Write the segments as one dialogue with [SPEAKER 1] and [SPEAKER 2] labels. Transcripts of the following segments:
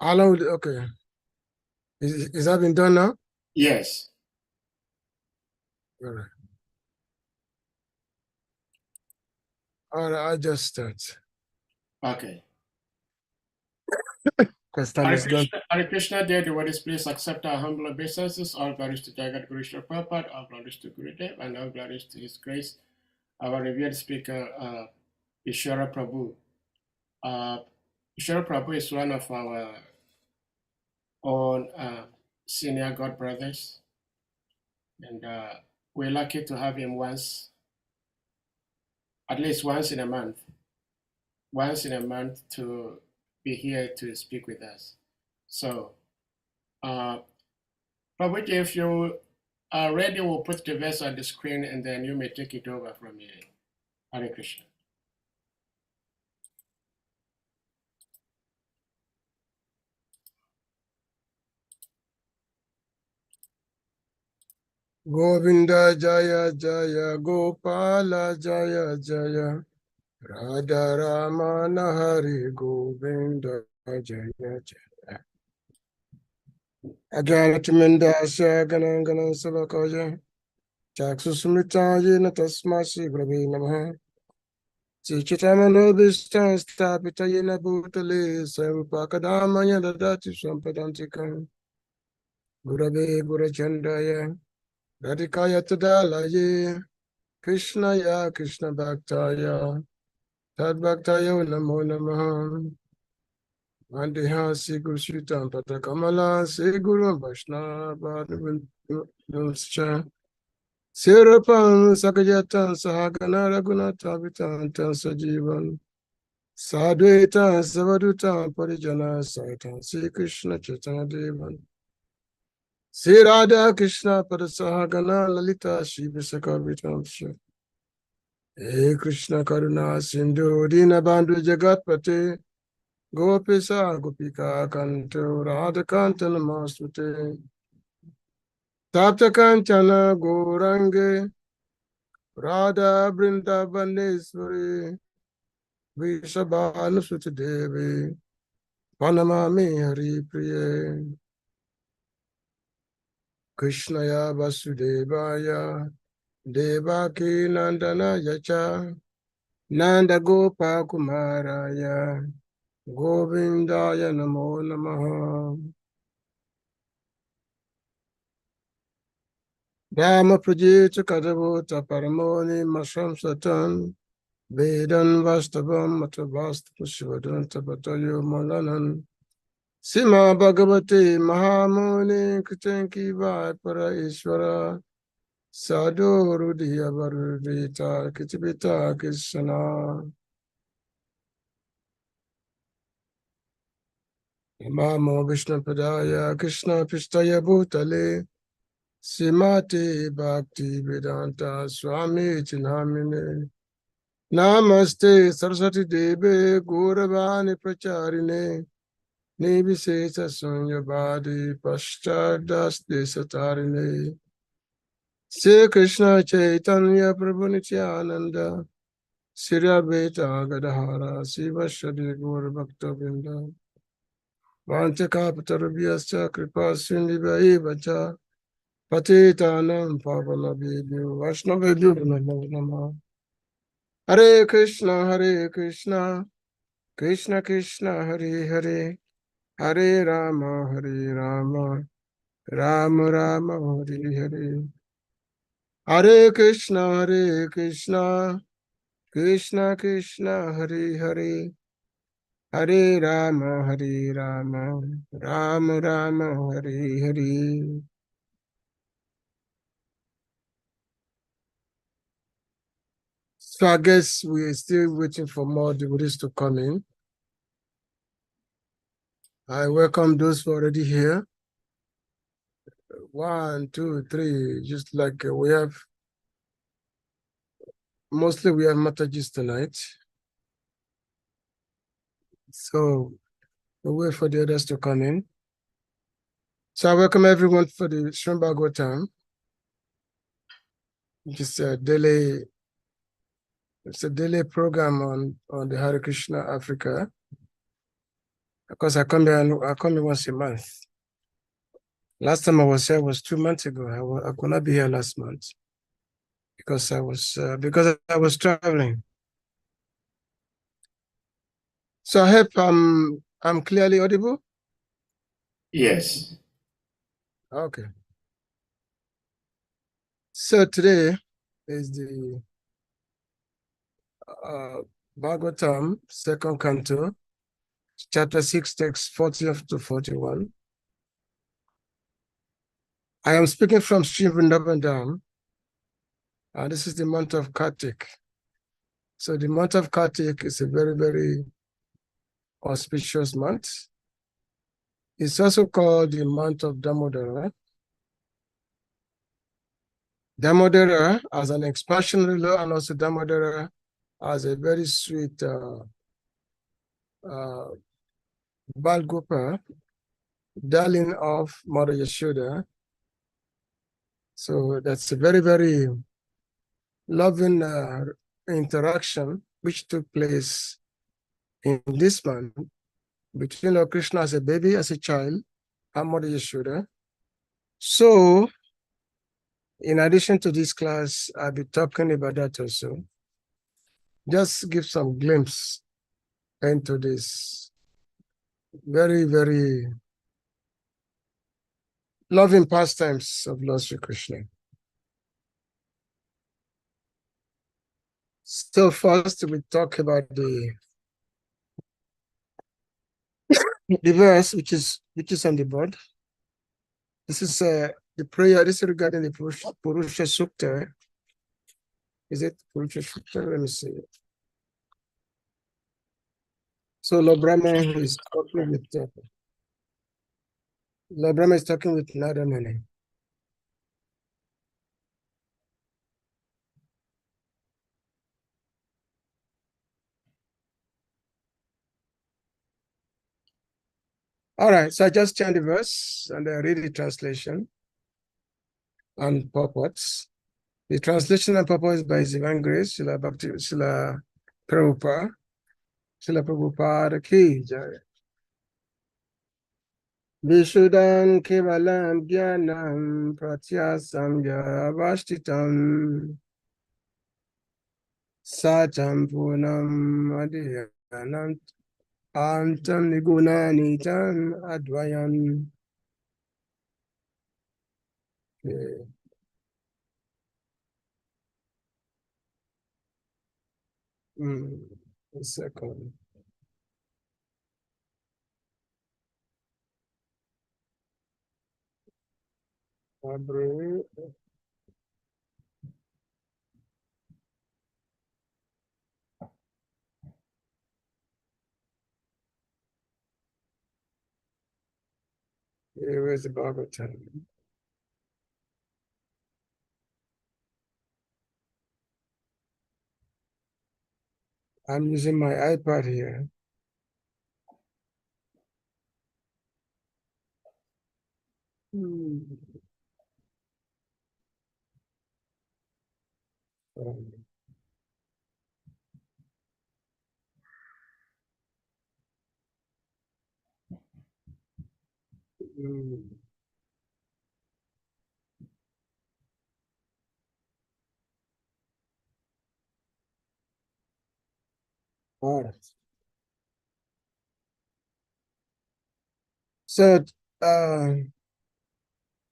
[SPEAKER 1] How long will it, okay. Is that been done now?
[SPEAKER 2] Yes.
[SPEAKER 1] All right. All right, I'll just start.
[SPEAKER 2] Okay.
[SPEAKER 1] Because time is gone.
[SPEAKER 2] Hare Krishna, dear devotees, please accept our humble obeisances. All glories to Jagat Guru Srila Prabhupada, all glories to Gurudev, and all glories to His Grace, our revered speaker, ISVARA PRABHU. ISVARA PRABHU is one of our own senior God brothers, and we're lucky to have him at least once in a month, to be here to speak with us. So, Prabhuji, if you are ready, we'll put the verse on the screen and then you may take it over from here. Hare Krishna.
[SPEAKER 1] Govinda Jaya Jaya Gopala Jaya Jaya Radha Ramana Hari Govinda Jaya Jaya Agyanatiminda Ganangana Savakaja Chaksusumitaye Natasmasi Gravi Namaha Chichitamano Vistan Stapitayena Bhutale Sampakadamaya Dadati Sampadantikam Gurave Gurachandaya Radhikaya Tadalaye Krishna ya Krishna Bhaktaya Tad Bhaktaya Namo Namaha Vandeha Sri Guru Shritam Patakamala Sri Guru Vaishnava Nuscha Sirapam Sakajatan Sahagana Raghunatha Vitantam Sajivan Sadhuetan Savadutam Parijana Saitam Sri Krishna Chaitanya Devan Sri Radha Krishna Padasahagana Lalita Shri Visakhavitam Shri Hey Krishna Karuna Sindhu Dinabandhu Jagatpate Gopisa Gopika Kanto Radha Kanta Namastute Tapta Kanchana Gorange Radha Brindabaneswari Vishabhanusuti Devi Panamami Hari Priye Krishnaya Vasudevaya Devaki Nandana Yacha Nanda Gopa Kumaraya Govindaya Namo Namaha Dhamma Prajita Kadavota Paramoni Masham Satan Vedan Vastavam Matavastha Shivadan Tabatayo Malanan Sima Bhagavati Mahamuni Kutenki Vai Para Ishvara Sadhu Rudhiya Varudita Kitibita Krishna Mamo Vishnu Padaya Krishna Pistaya Bhutale Simati Bhakti Vedanta Swami Chinamine Namaste Saraswati Deve Gauravani Pracharine Nibisesa Sunyabadi Pashchadas Desatarine Sri Krishna Chaitanya Prabhu Nityananda Sri Advaita Gadahara Siva Shri Gaur Bhakta Vrinda Vanchakapatarubhyascha Kripa Sindhivai Vacha Patitanam Pavanabhibhyo Vaishnavibhyo Namo Namah Hare Krishna Krishna Krishna Hare Hare Hare Rama Rama Rama Hare Hare Hare Krishna Krishna Krishna Hare Hare Hare Rama Rama Rama Hare Hare. So I guess we're still waiting for more devotees to come in. I welcome those who are already here. 1, 2, 3, just like we have, mostly we have Matajis tonight. So we'll wait for the others to come in. So I welcome everyone for the Shrimbago time. It's a daily program on the Hare Krishna Africa. because I come here once a month. Last time I was here was 2 months ago. I could not be here last month because I was traveling. So I hope I'm clearly audible.
[SPEAKER 2] Yes.
[SPEAKER 1] Okay. So today is the Bhagavatam, second canto, chapter 6, text 40 to 41. I am speaking from Sri Vrindavan Dham, and this is the month of Kartik. So the month of Kartik is a very, very auspicious month. It's also called the month of Damodara. Damodara as an expansionary law, and also Damodara as a very sweet Balgopa, darling of Mother Yashoda. So that's a very, very loving interaction which took place in this month between Lord Krishna as a baby, as a child, and Mother Yashoda. So, in addition to this class, I'll be talking about that also. Just give some glimpse into this very, very loving pastimes of Lord Sri Krishna. So first, we talk about the verse which is on the board. This is the prayer. This is regarding the Purusha Sukta. Is it Purusha Sukta? Let me see. So Lord Brahma is talking with Lord Brahma is talking with Nadamani. All right, so I just chant the verse and I read the translation and purports. The translation and purport is by His Divine Grace, Srila Prabhupada. Srila Prabhupada ki jai. Vishuddham kevalam jnanam pratyasam yavashtitam satam punam adhyanam antam nigunanitam advayam. Okay. A second. Here is the Bhagavatam. I'm using my iPad here. All right. So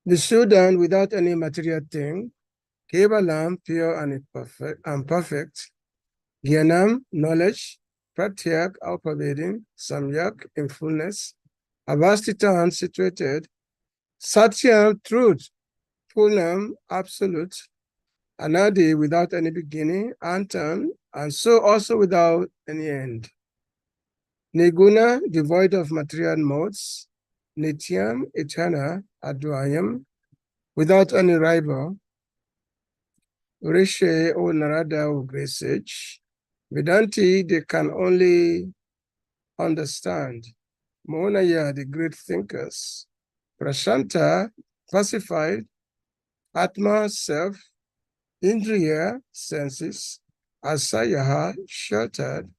[SPEAKER 1] the Sudan without any material thing, Kevalam, pure and perfect, Gyanam, knowledge, Pratyak, all-pervading, Samyak, in fullness, Avastitan, situated, Satyam, truth, Punam, absolute, Anadi, without any beginning, Antam, and so also without any end. Niguna, devoid of material modes, Nityam, eternal, Advayam, without any rival, Rishe, O Narada, O great sage, Vedanti, they can only understand. Monaya, the great thinkers, Prashanta, pacified, Atma, self, Indriya, senses, Asayaha, sheltered,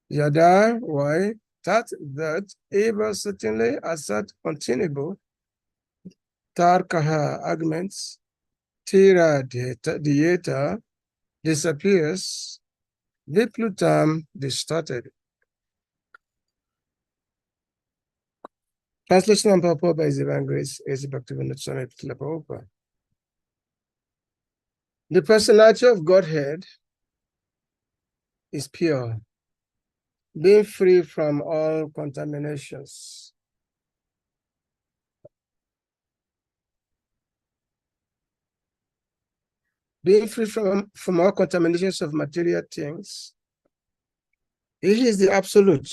[SPEAKER 1] Yada, why, that Eva certainly assert untenable Tarkaha arguments, Tira dieta disappears, Viplutam distorted. Translation of Prabhupada by His Divine Grace is Bhaktivinoda Swami Prabhupada. The personality of Godhead is pure, being free from all contaminations. Being free from all contaminations of material things. It is the absolute.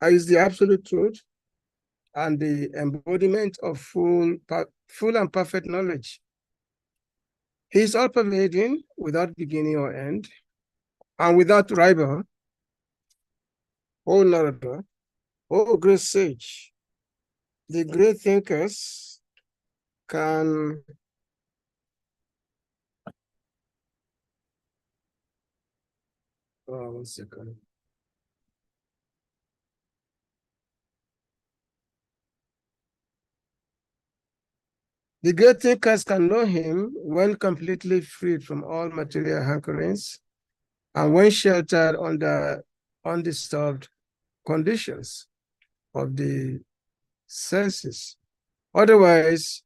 [SPEAKER 1] It is the absolute truth and the embodiment of full and perfect knowledge. He is all-pervading, without beginning or end, and without rival. O Narada, O great sage, the great thinkers can one second. The great thinkers can know him when completely freed from all material hankerings and when sheltered under undisturbed conditions of the senses. Otherwise,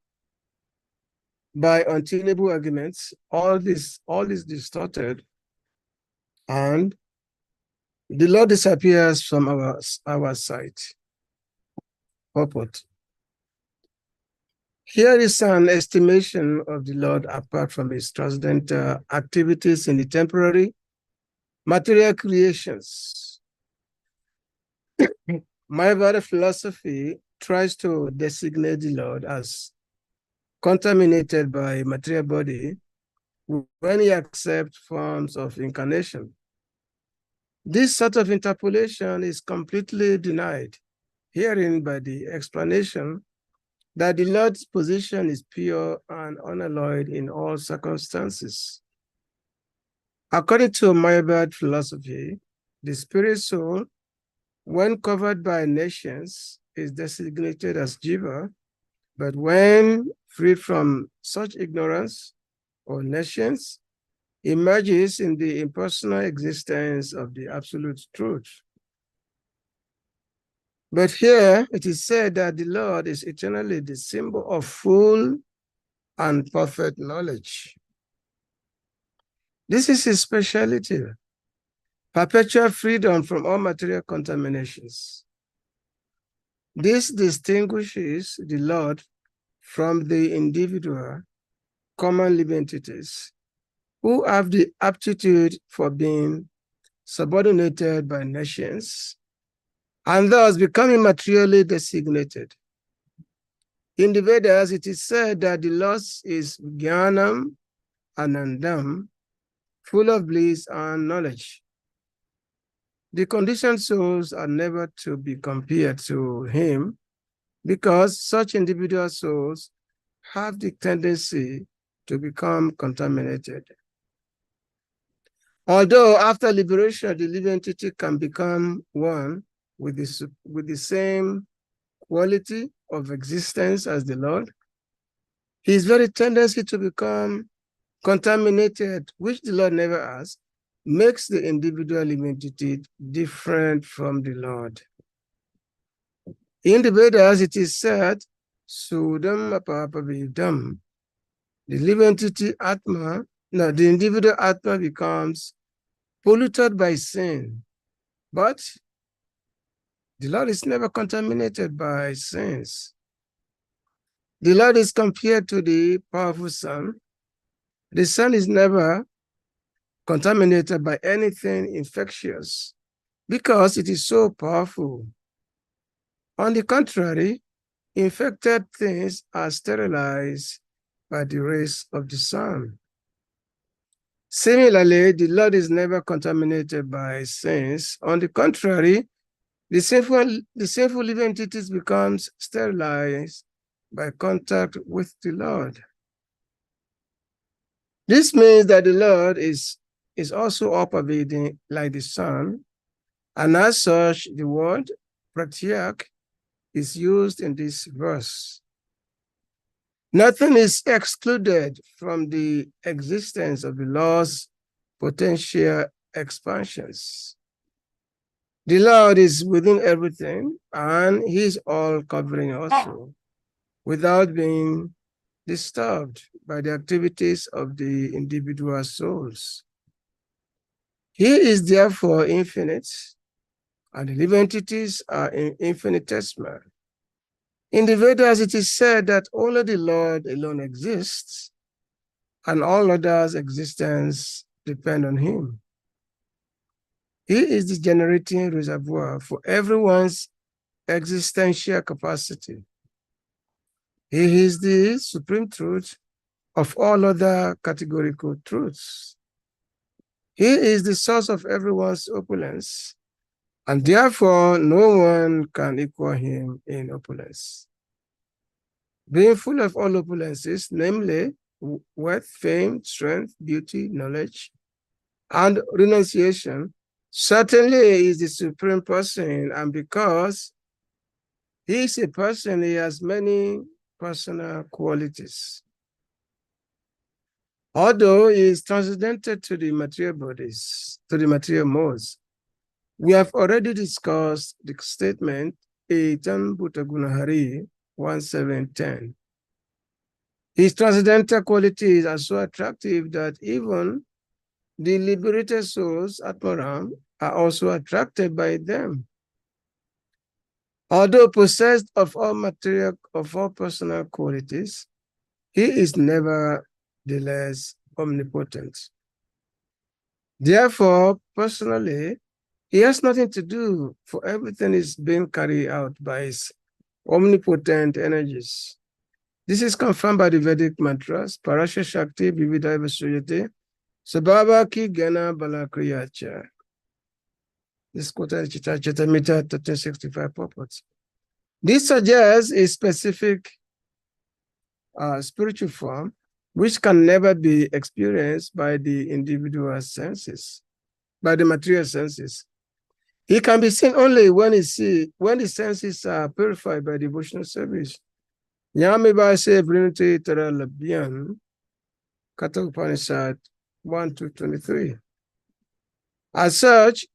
[SPEAKER 1] by untenable arguments, all is distorted, and the Lord disappears from our sight. Purport. Here is an estimation of the Lord apart from his transcendental activities in the temporary material creations. Mayavada philosophy tries to designate the Lord as contaminated by material body when he accepts forms of incarnation. This sort of interpolation is completely denied herein by the explanation that the Lord's position is pure and unalloyed in all circumstances. According to Mayavad philosophy, the spirit soul, when covered by nations, is designated as Jiva, but when freed from such ignorance or nations, emerges in the impersonal existence of the absolute truth. But here it is said that the Lord is eternally the symbol of full and perfect knowledge. This is his speciality, perpetual freedom from all material contaminations. This distinguishes the Lord from the individual common living entities who have the aptitude for being subordinated by nations and thus becoming materially designated. In the Vedas, it is said that the Lord is Jnanam Anandam, full of bliss and knowledge. The conditioned souls are never to be compared to him because such individual souls have the tendency to become contaminated. Although after liberation, the living entity can become one with the same quality of existence as the Lord, his very tendency to become contaminated, which the Lord never has, makes the individual living entity different from the Lord. In the Vedas, it is said, Sudam Apapavidam, the living entity Atma, no, the individual Atma becomes polluted by sin, but the Lord is never contaminated by sins. The Lord is compared to the powerful sun. The sun is never contaminated by anything infectious because it is so powerful. On the contrary, infected things are sterilized by the rays of the sun. Similarly, the Lord is never contaminated by sins. On the contrary, the sinful living entities becomes sterilized by contact with the Lord. This means that the Lord is also all-pervading like the sun And as such, the word patriarch is used in this verse. Nothing is excluded from the existence of the Lord's potential expansions. The Lord is within everything, and He is all covering also, without being disturbed by the activities of the individual souls. He is therefore infinite, and the living entities are infinitesimal. In the Vedas, it is said that only the Lord alone exists, and all others' existence depend on Him. He is the generating reservoir for everyone's existential capacity. He is the supreme truth of all other categorical truths. He is the source of everyone's opulence, and therefore no one can equal Him in opulence. Being full of all opulences, namely wealth, fame, strength, beauty, knowledge, and renunciation, certainly is the supreme person, and because He is a person, He has many personal qualities. Although He is transcendental to the material bodies, to the material modes, we have already discussed the statement Etan Bhutagunahari 1710. His transcendental qualities are so attractive that even the liberated souls at Moram are also attracted by them. Although possessed of all personal qualities, He is nevertheless omnipotent. Therefore, personally, He has nothing to do, for everything is being carried out by His omnipotent energies. This is confirmed by the Vedic mantras, Parasha Shakti Vividha Vasuyate, Sabhava Ki Gana Balakriyacha. This quoted Chitamita 1365 purports. This suggests a specific spiritual form which can never be experienced by the individual senses, by the material senses. He can be seen only when the senses are purified by devotional service. Yamiba se Vrinati Tara Labyan, Katha Upanishad 1-23. As such,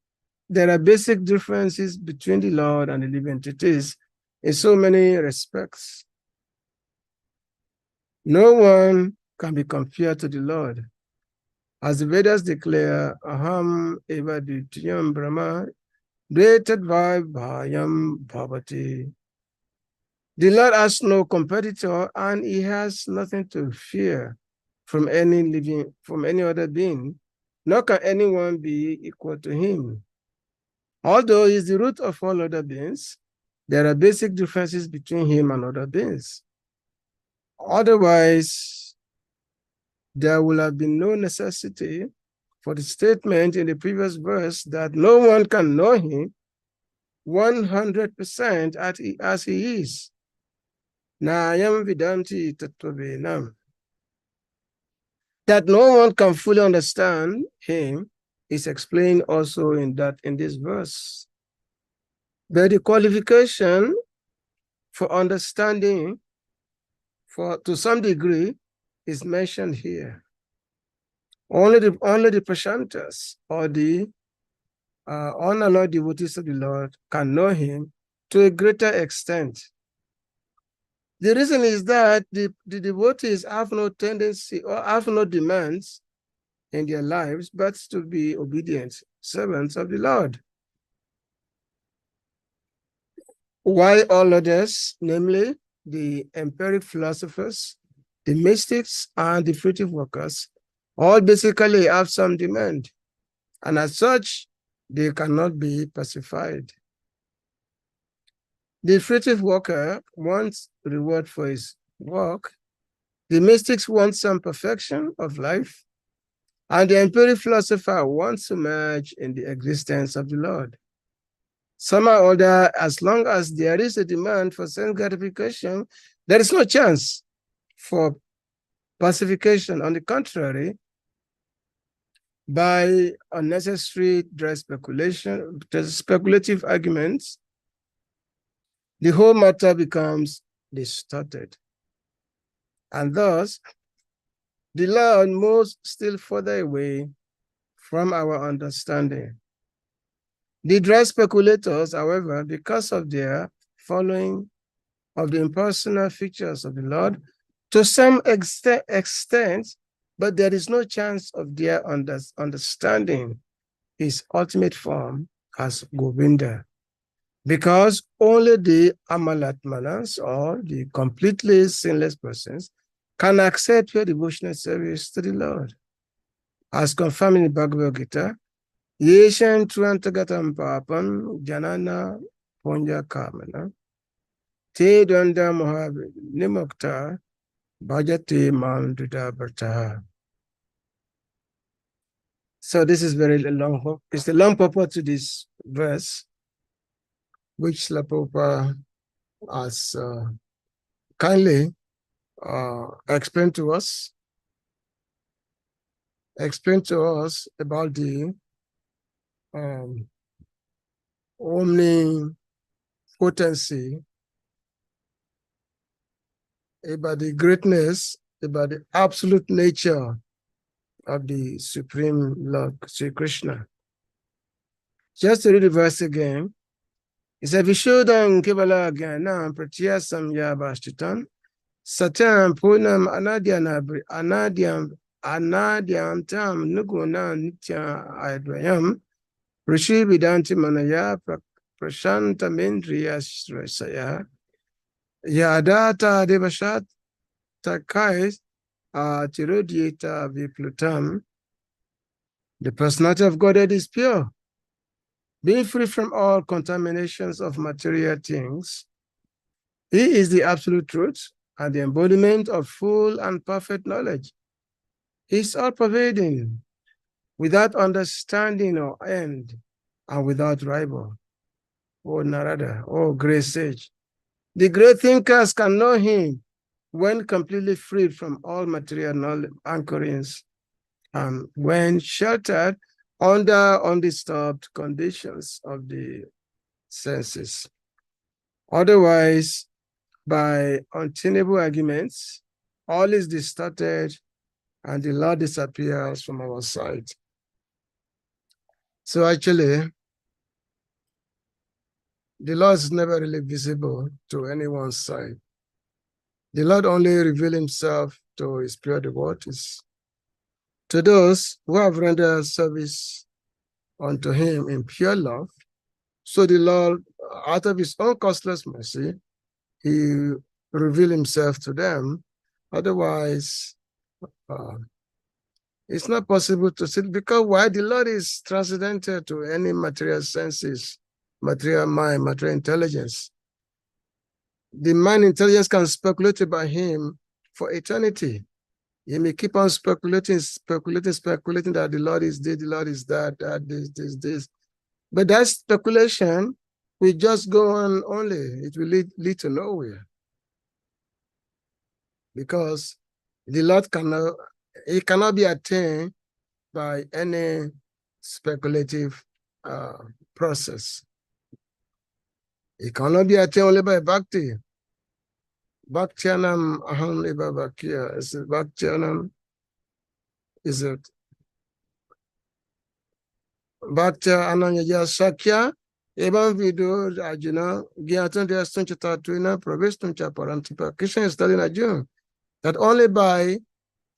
[SPEAKER 1] there are basic differences between the Lord and the living entities in so many respects. No one can be compared to the Lord. As the Vedas declare, Aham eva ditiyam brahma, dvetadvai bhayam bhavati. The Lord has no competitor, and He has nothing to fear from any other being, nor can anyone be equal to Him. Although He is the root of all other beings, there are basic differences between Him and other beings. Otherwise, there will have been no necessity for the statement in the previous verse that no one can know Him 100% as He is. Nayam vidanti tattvavenam. That no one can fully understand Him is explained also in this verse. But the qualification for understanding, to some degree, is mentioned here. Only the Prashantas, or the unalloyed devotees of the Lord, can know Him to a greater extent. The reason is that the devotees have no tendency or have no demands in their lives but to be obedient servants of the Lord. While all others, namely the empiric philosophers, the mystics, and the fruitive workers, all basically have some demand, and as such, they cannot be pacified. The fruitive worker wants reward for his work, the mystics want some perfection of life, and the empiric philosopher wants to merge in the existence of the Lord. Somehow or other, as long as there is a demand for sense gratification, there is no chance for pacification. On the contrary, by unnecessary speculative arguments, the whole matter becomes distorted. And thus, the Lord moves still further away from our understanding. The dry speculators, however, because of their following of the impersonal features of the Lord, to some extent, but there is no chance of their understanding his ultimate form as Govinda, because only the Amalatmanas, or the completely sinless persons, can accept your devotional service to the Lord. As confirmed in the Bhagavad Gita, Yeshan Truantagatam Papam Janana Ponja Kamana Te Danda Mohavi Nimokta Bhajate Manduda Bharta. So this is very long. It's the long purport to this verse, which Srila Prabhupada has kindly explained to us about the omnipotency, about the greatness, about the absolute nature of the Supreme Lord, Sri Krishna. Just to read the verse again, it said, Vishuddham Kibala Gyanam Pratya Samya Bhashtitam Satyam Punam Anadyam Tam Nuguna Nitya Advayam Rishi Vidanti Manaya Prashanta Mendriya Shrasaya Yadata Devashat Takais Tirodiyeta Viplutam. The personality of Godhead is pure, being free from all contaminations of material things. He is the absolute truth and the embodiment of full and perfect knowledge. He is all-pervading, without understanding or end, and without rival. O Narada, O great sage, the great thinkers can know him when completely freed from all material knowledge anchorings, and when sheltered under undisturbed conditions of the senses. Otherwise, by untenable arguments, all is distorted and the Lord disappears from our sight. So actually, the Lord is never really visible to anyone's sight. The Lord only reveals himself to his pure devotees, to those who have rendered service unto him in pure love. So the Lord, out of his own costless mercy, he revealed himself to them. Otherwise, it's not possible to see, because why? The Lord is transcendental to any material senses, material mind, material intelligence. The mind intelligence can speculate about him for eternity. He may keep on speculating that the Lord is this, the Lord is that, this. But that speculation will just go on only. It will lead to nowhere. Because the Lord cannot be attained by any speculative process. It cannot be attained only by bhakti. Bhaktyanam aham eva bhakya. Bhaktyanam is it? Bhaktya ananya sakya. Evam vidu Arjuna gyatan vyastuncha tatuina pravestuncha parantipa. Krishna is telling Arjuna that only by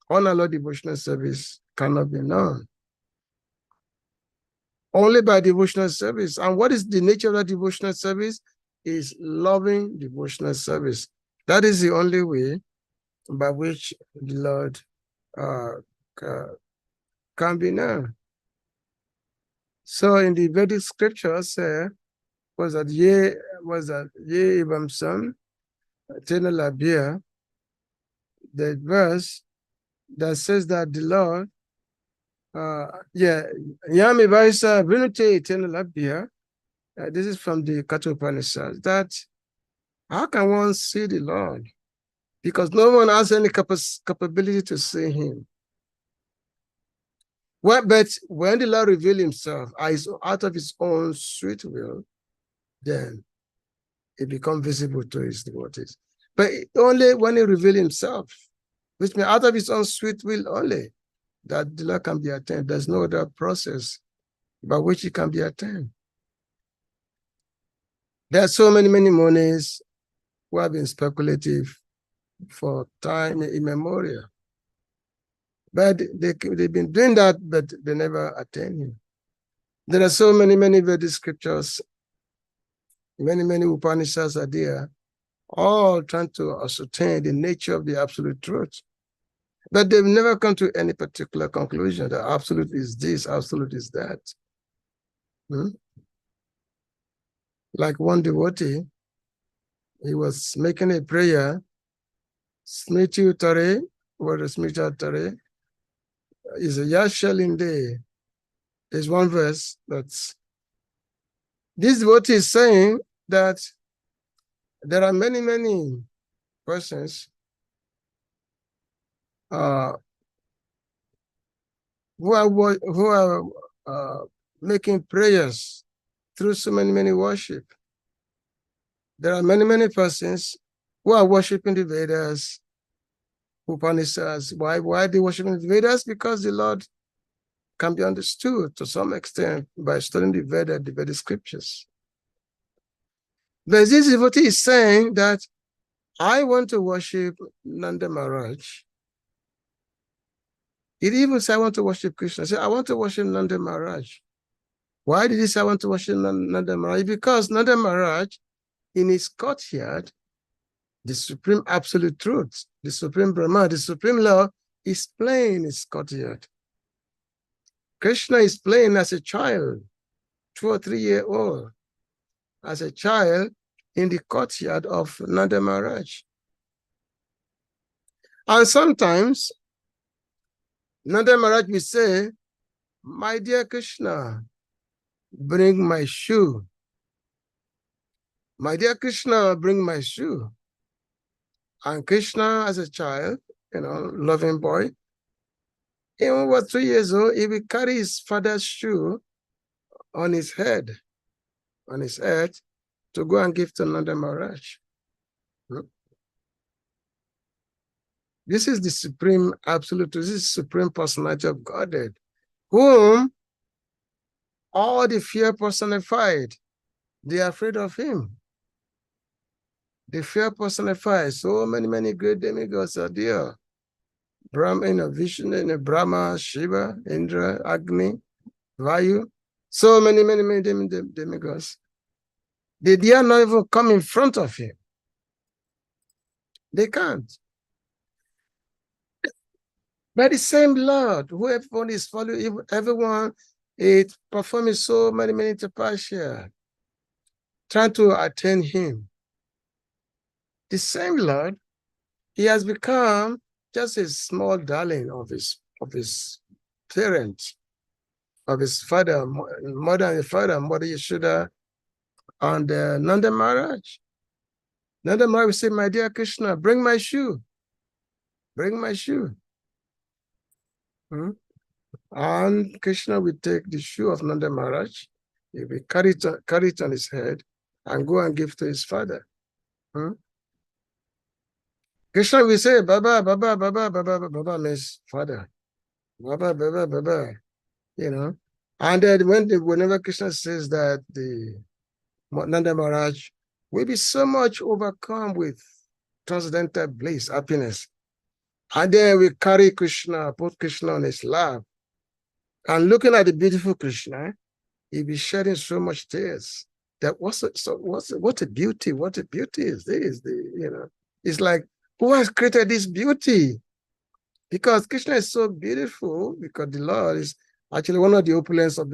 [SPEAKER 1] unallowed devotional service cannot be known. Only by devotional service. And what is the nature of that devotional service? Is loving devotional service. That is the only way by which the Lord can be known. So in the Vedic scriptures, was that ye ibam son tenalabia, the verse that says that the Lord, yami vaisa vinute tenalabia. This is from the Kathopanishad, that how can one see the Lord? Because no one has any capability to see him. Well, but when the Lord revealed himself out of his own sweet will, then it becomes visible to his devotees. But only when he revealed himself, which means out of his own sweet will only, that the Lord can be attained. There's no other process by which it can be attained. There are so many monies who have been speculative for time immemorial. But they've been doing that, but they never attain him. There are so many Vedic scriptures, many Upanishads are there, all trying to ascertain the nature of the absolute truth. But they've never come to any particular conclusion that absolute is this, absolute is that. Like one devotee, he was making a prayer, Smriti Uttare, what is Smriti Uttare? Is a Yashalinde. There's one verse that's, this devotee is saying that there are many persons who are making prayers through so many worship. There are many persons who are worshiping the Vedas, Upanishads. Why they worshiping the Vedas? Because the Lord can be understood to some extent by studying the Vedic scriptures. But this devotee is saying that I want to worship Nanda Maharaj. He even said, I want to worship Krishna. He said, I want to worship Nanda Maharaj. Why did he say, I want to worship Nanda Maharaj? Because Nanda Maharaj, in his courtyard, the supreme absolute truth, the supreme Brahma, the supreme law is playing in his courtyard. Krishna is playing as a child, 2 or 3 years old, as a child in the courtyard of Nanda Maharaj. And sometimes Nanda Maharaj will say, my dear Krishna, bring my shoe. My dear Krishna, bring my shoe. And Krishna, as a child, loving boy, even was 3 years old, he will carry his father's shoe on his head, to go and give to Nanda Maharaj. This is the supreme absolute, this is the supreme personality of Godhead, whom all the fear personified, they are afraid of him. The fear personified, so many great demigods are there. Brahma, Vishnu, Brahma, Shiva, Indra, Agni, Vayu, so many demigods. They dare not even come in front of him. They can't. But the same Lord, who everyone is following, everyone is performing so many tapasya, trying to attain him. The same Lord, he has become just a small darling of his parents, of his father, mother and father, Mother Yashoda, and Nanda Maharaj. Nanda Maharaj will say, my dear Krishna, bring my shoe. Bring my shoe. And Krishna will take the shoe of Nanda Maharaj, he will carry it on his head and go and give to his father. Krishna will say, Baba, Baba, Baba, Baba, Baba means father. Baba, Baba, Baba, And then whenever Krishna says that, the Nanda Maharaj will be so much overcome with transcendental bliss, happiness. And then we carry Krishna, put Krishna on his lap. And looking at the beautiful Krishna, he'll be shedding so much tears. That what a beauty is this? It's like, who has created this beauty? Because Krishna is so beautiful, because the Lord is actually one of the opulence of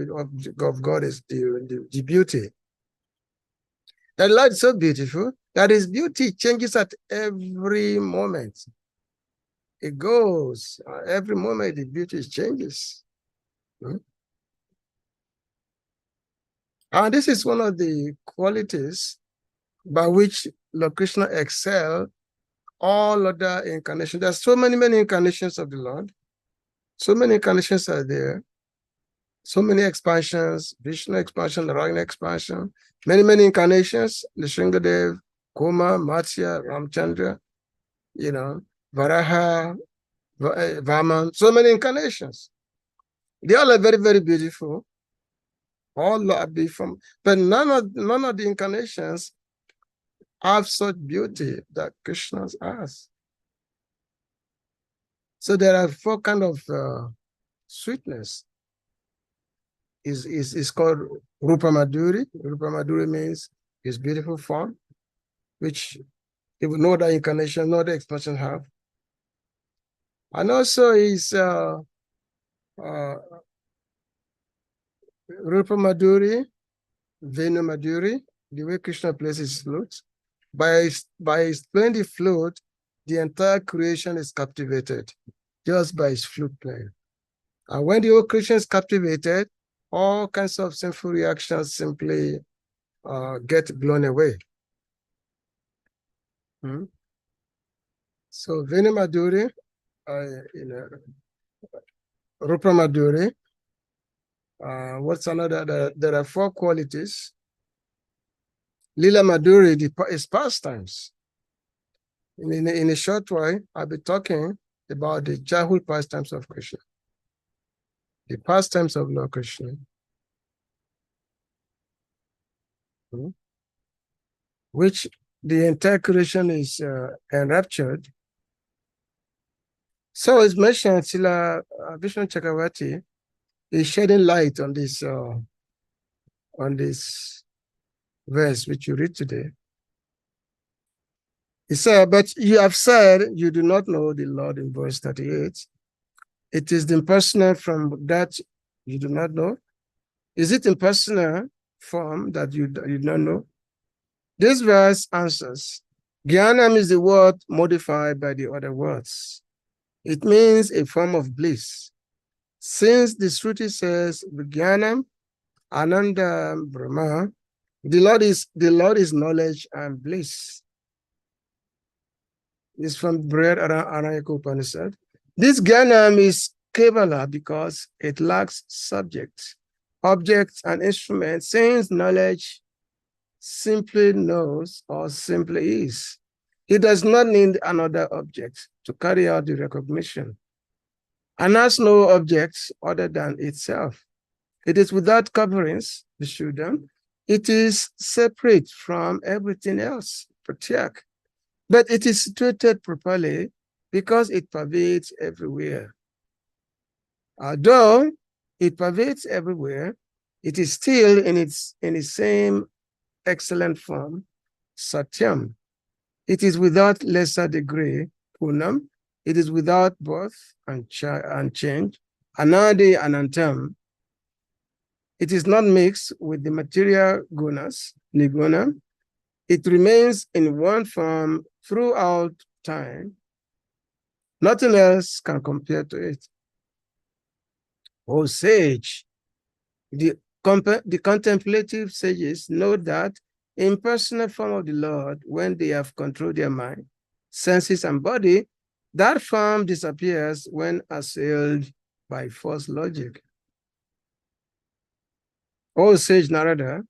[SPEAKER 1] God is the beauty. The Lord is so beautiful that his beauty changes at every moment. It goes, every moment the beauty changes. And this is one of the qualities by which Lord Krishna excelled all other incarnations. There's so many incarnations of the Lord. So many incarnations are there. So many expansions, Vishnu expansion, Narayana expansion, many incarnations, Nisringadev, Kuma, Matsya, Ramchandra, Varaha, Vaman, so many incarnations. They all are very beautiful. All are beautiful, but none of the incarnations have such beauty that Krishna has. So there are 4 kinds of sweetness. Is called Rupa Madhuri. Rupa Madhuri means his beautiful form, which even no other incarnation, no other expression have. And also is Rupa Madhuri, Venu Madhuri, the way Krishna plays his flute. By playing the flute, the entire creation is captivated just by his flute playing. And when the whole creation is captivated, all kinds of sinful reactions simply get blown away. So Venu Madhuri, Rupa Madhuri, what's another? There are 4 qualities. Lila Madhuri is pastimes. In a short while, I'll be talking about the childhood pastimes of Krishna, the pastimes of Lord Krishna, which the entire creation is enraptured. So as mentioned, Srila Vishnu Chakravarti is shedding light on this verse which you read today. He said, but you have said you do not know the Lord in verse 38. It is the impersonal from that you do not know. Is it impersonal form that you do not know? This verse answers, Jnanam is the word modified by the other words. It means a form of bliss. Since the Shruti says, Jnanam, Ananda, Brahma, the Lord is knowledge and bliss. It's from Aranyaka Upanishad. This Jnanam is Kevala because it lacks subjects, objects, and instruments, since knowledge simply knows or simply is. It does not need another object to carry out the recognition, and has no objects other than itself. It is without coverings, the Shuddha. It is separate from everything else, Pratyak. But it is situated properly because it pervades everywhere. Although it pervades everywhere, it is still in its same excellent form, Satyam. It is without lesser degree, Punam. It is without birth and change, Anadi Anantam. It is not mixed with the material gunas, Niguna. It remains in one form throughout time. Nothing else can compare to it. O sage, the contemplative sages know that impersonal form of the Lord, when they have controlled their mind, senses, and body, that form disappears when assailed by false logic. O sage Narada,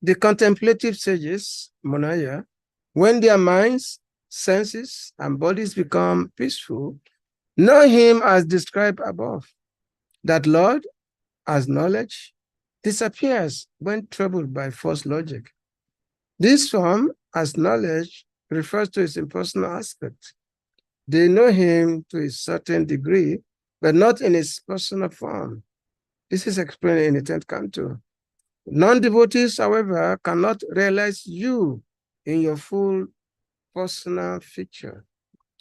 [SPEAKER 1] the contemplative sages, Monaya, when their minds, senses, and bodies become peaceful, know him as described above. That Lord, as knowledge, disappears when troubled by false logic. This form, as knowledge, refers to his impersonal aspect. They know him to a certain degree, but not in his personal form. This is explained in the 10th canto. Non-devotees, however, cannot realize you in your full personal feature.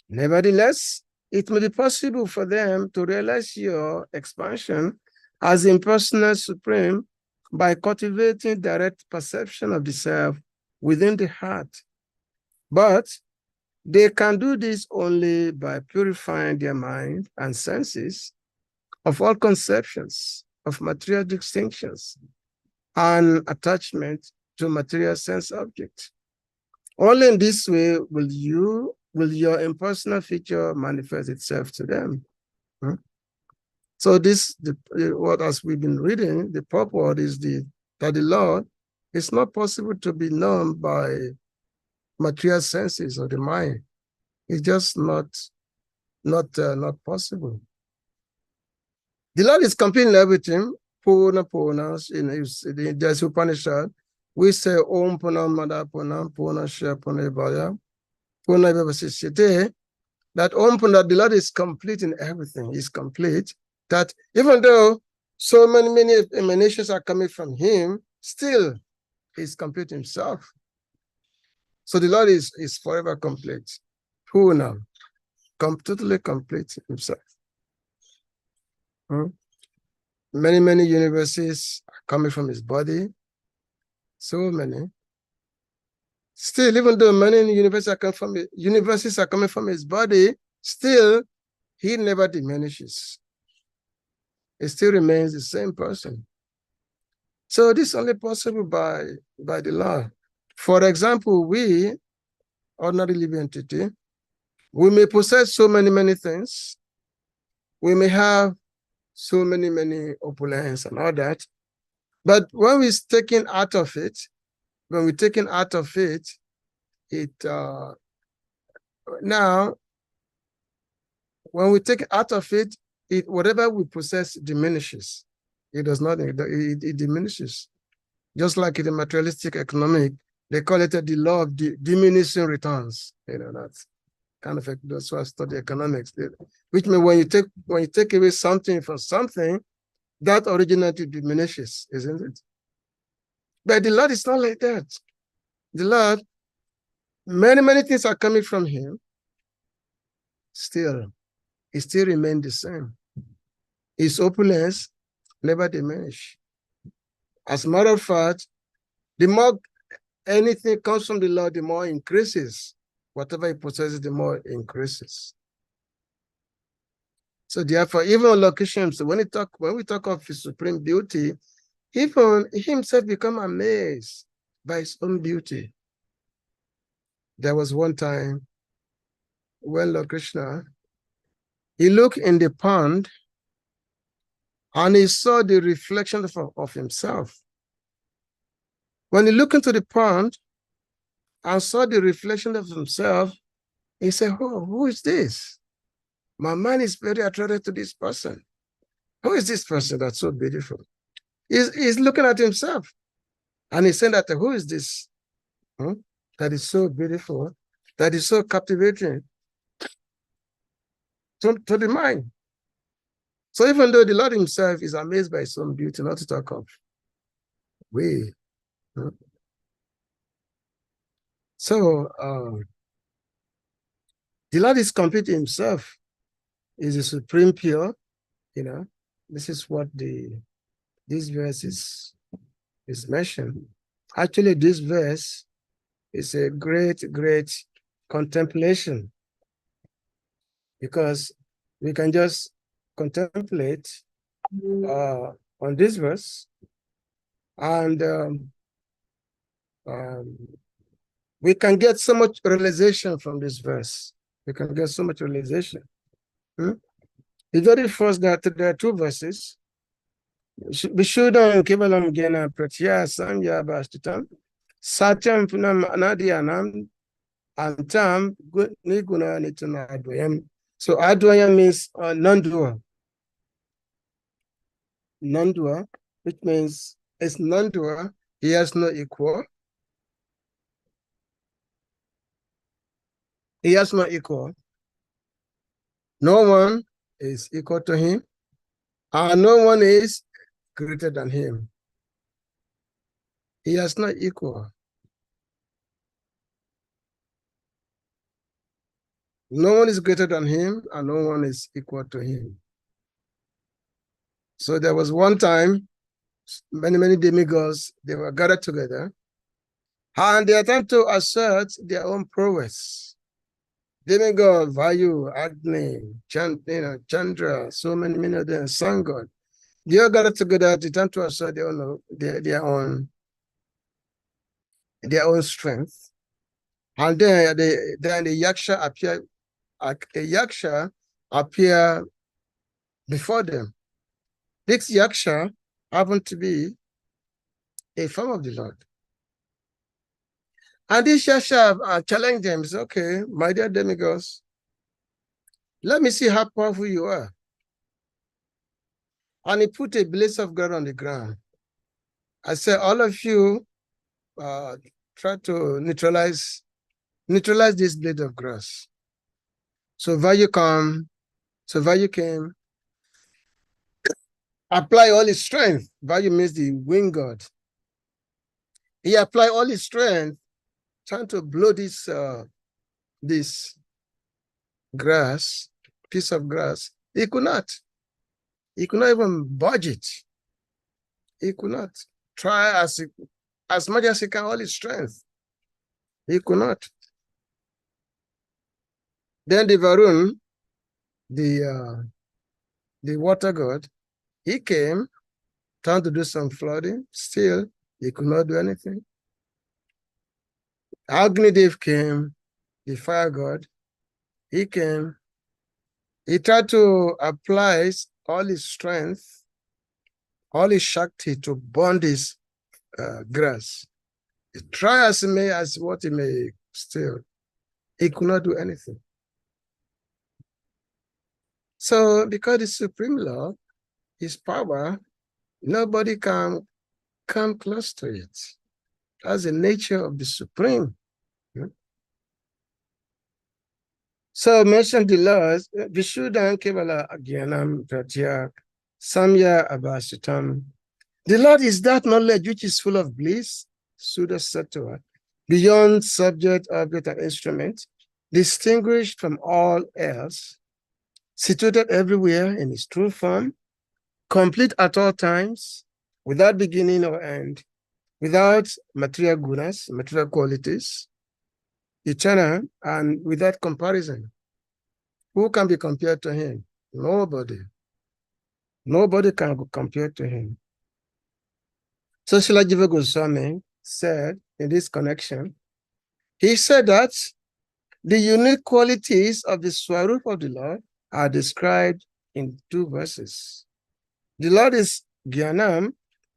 [SPEAKER 1] Nevertheless, it may be possible for them to realize your expansion as impersonal supreme by cultivating direct perception of the self within the heart. But they can do this only by purifying their mind and senses of all conceptions of material distinctions and attachment to material sense objects. Only in this way will your impersonal feature manifest itself to them. So this, what as we've been reading, the purport is that the Lord is not possible to be known by material senses or the mind. It's just not possible. The Lord is complete in everything. Puna punas in the Upanishad. We say Om Puna Mada Puna Puna Shya Puna Baya Puna Vivasishite. That Om Puna, the Lord is complete in everything. He's complete. That even though so many emanations are coming from him, still he's complete himself. So the Lord is forever complete. Puna, totally complete himself. Many universes are coming from his body. So many. Still, even though many universes are coming from his body, still he never diminishes. He still remains the same person. So this is only possible by the Lord. For example, we, ordinary living entity, we may possess so many things. We may have so many opulence and all that. But when we're taken out of it, now, when we take it out of it, whatever we possess diminishes. It does not, it diminishes. Just like in the materialistic economic, they call it the law of diminishing returns. That's kind of, that's why I study economics. Which means when you take away something from something, that originally diminishes, isn't it? But the Lord is not like that. The Lord, many things are coming from him. Still, he still remains the same. His opulence never diminishes. As a matter of fact, the more anything comes from the Lord, the more it increases. Whatever he possesses, the more it increases. So therefore, even locations, when we talk of his supreme beauty, even he himself become amazed by his own beauty. There was one time when Lord Krishna, he looked in the pond and he saw the reflection of himself. When he looked into the pond and saw the reflection of himself, he said, "Oh, who is this? My mind is very attracted to this person. Who is this person that's so beautiful?" He's looking at himself. And he said that, who is this that is so beautiful, that is so captivating to the mind? So even though the Lord himself is amazed by his own beauty, not to talk of we. So the Lord is complete himself, is the supreme pure. This is what this verse is mentioned. Actually, this verse is a great contemplation, because we can just contemplate on this verse, and we can get so much realization from this verse. We can get so much realization. The very first, there are two verses. Vishuddham kevalam jnana pratya sanya bhastitam satyam punam anadhyanam antam niguna nitana advayam. So advayam means non-dual. Non-dual, which means it's non-dual. He has no equal. He has no equal. No one is equal to him, and no one is greater than him. He has no equal. No one is greater than him, and no one is equal to him. So there was one time, many demigods, they were gathered together, and they attempt to assert their own prowess. Demigod, Vayu, Agni, Chandra, so many of them, Sun God. They all gathered together to attempt to assert their own strength. And then the Yaksha appear before them. This yaksha happened to be a form of the Lord. And this yaksha challenged them, said, okay, my dear demigods, let me see how powerful you are. And he put a blade of grass on the ground. I said, all of you try to neutralize this blade of grass. So Vayu came, apply all his strength. Vayu means the wind god. He applied all his strength trying to blow this grass, piece of grass. He could not. He could not even budge it. He could not try as much as he can, all his strength. He could not. Then the Varun, the water god, he came trying to do some flooding. Still, he could not do anything. Agnidev came, the fire god. He came. He tried to apply all his strength, all his shakti to burn this grass. He tried as he may, as what he may, still, he could not do anything. So, because the Supreme Lord, his power, nobody can come close to it. That's the nature of the Supreme. So, mention the laws, Vishuddhan Kevala Agyanam Pratya Samya Abhasitam. The Lord is that knowledge which is full of bliss, Suddha Sattva, beyond subject, object, and instrument, distinguished from all else, situated everywhere in its true form, complete at all times, without beginning or end, without material gunas, material qualities, eternal, and without comparison. Who can be compared to him? Nobody. Nobody can be compared to him. So Srila Jiva Goswami said in this connection, he said that the unique qualities of the Swarup of the Lord are described in 2 verses. The Lord is Jnanam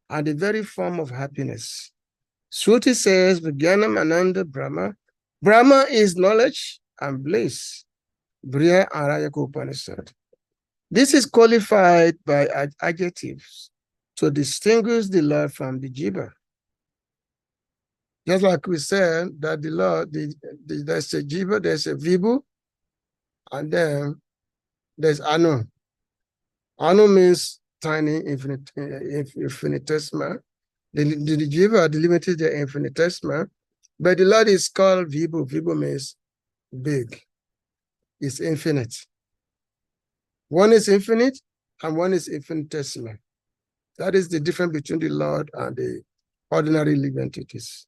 [SPEAKER 1] and the very form of happiness. Shruti says, Jnanam Ananda Brahma. Brahma is knowledge and bliss. Briya Arayaka Upanishad. This is qualified by adjectives to distinguish the Lord from the Jiva. Just like we said that the Lord, there's a Jiva, there's a Vibhu, and then there's Anu. Anu means tiny, infinitesimal. The Jiva are delimited the infinitesimal, but the Lord is called Vibhu. Vibhu means big. It's infinite. One is infinite and one is infinitesimal. That is the difference between the Lord and the ordinary living entities.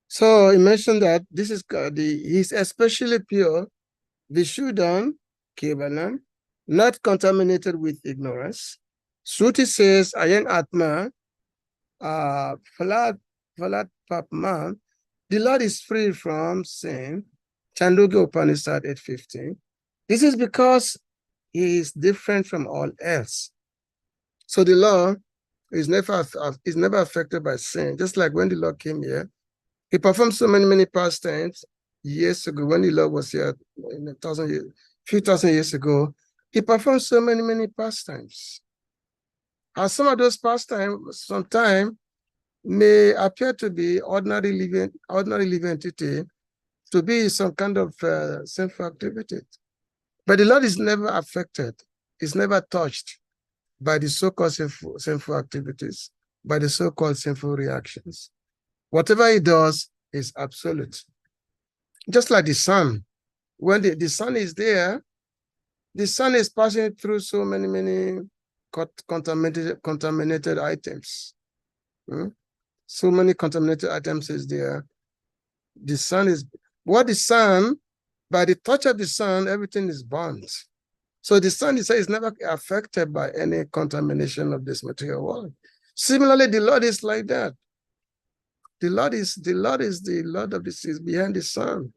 [SPEAKER 1] So he mentioned that this is he's especially pure, Vishuddhan, Kevalam, not contaminated with ignorance. Shruti says, Ayan Atma, Phalat Papman, the Lord is free from sin. Chandogya Upanishad 8:15. This is because he is different from all else. So the Lord is never affected by sin. Just like when the Lord came here, he performed so many pastimes years ago when the Lord was here in few thousand years ago. He performed so many pastimes. And some of those pastimes sometimes may appear to be ordinary living entity, to be some kind of sinful activity. But the Lord is never affected, is never touched by the so-called sinful activities, by the so-called sinful reactions. Whatever he does is absolute. Just like the sun. When the sun is there, the sun is passing through so many contaminated items. So many contaminated items is there. The sun is, by the touch of the sun, everything is burnt. So the sun is never affected by any contamination of this material world. Similarly, the Lord is like that. The Lord is the Lord of the seas behind the sun.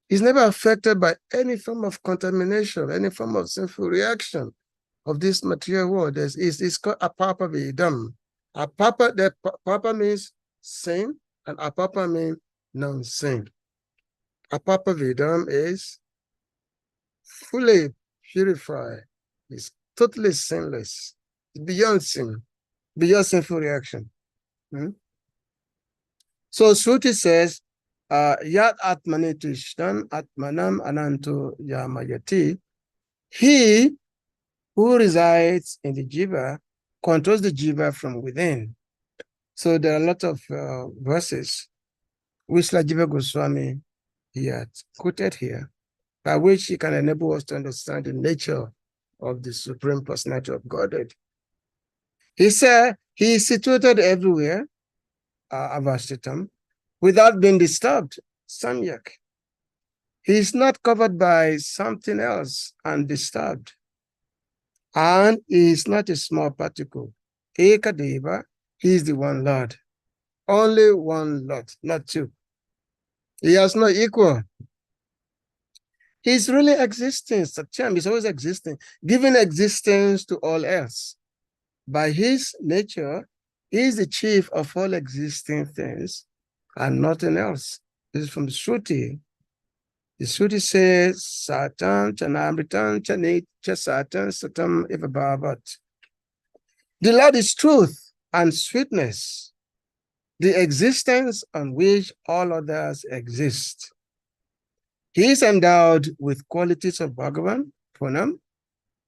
[SPEAKER 1] He's never affected by any form of contamination, any form of sinful reaction. of this material world is called apapa vedam. Apapa means sin, and apapa means non-sin. Apapa vedam is fully purified. It's totally sinless. It's beyond sin, beyond sinful reaction. So Shruti says, Yat Atmanitishtan Atmanam Ananto Yamayati. He who resides in the jiva controls the jiva from within. So there are a lot of verses which Jiva Goswami he had quoted here, by which he can enable us to understand the nature of the Supreme Personality of Godhead. He said he is situated everywhere, Avashtitam, without being disturbed, Samyak. He is not covered by something else undisturbed. And he is not a small particle. Ekadeva, he is the one Lord. Only one Lord, not two. He has no equal. He's really existing. Satyam is always existing, giving existence to all else. By his nature, he is the chief of all existing things and nothing else. This is from the Shruti. The Shruti says, Satan, Chanamritan, Chanit, Chasatan, Satam, Ivabhavat. The Lord is truth and sweetness, the existence on which all others exist. He is endowed with qualities of Bhagavan, Punam.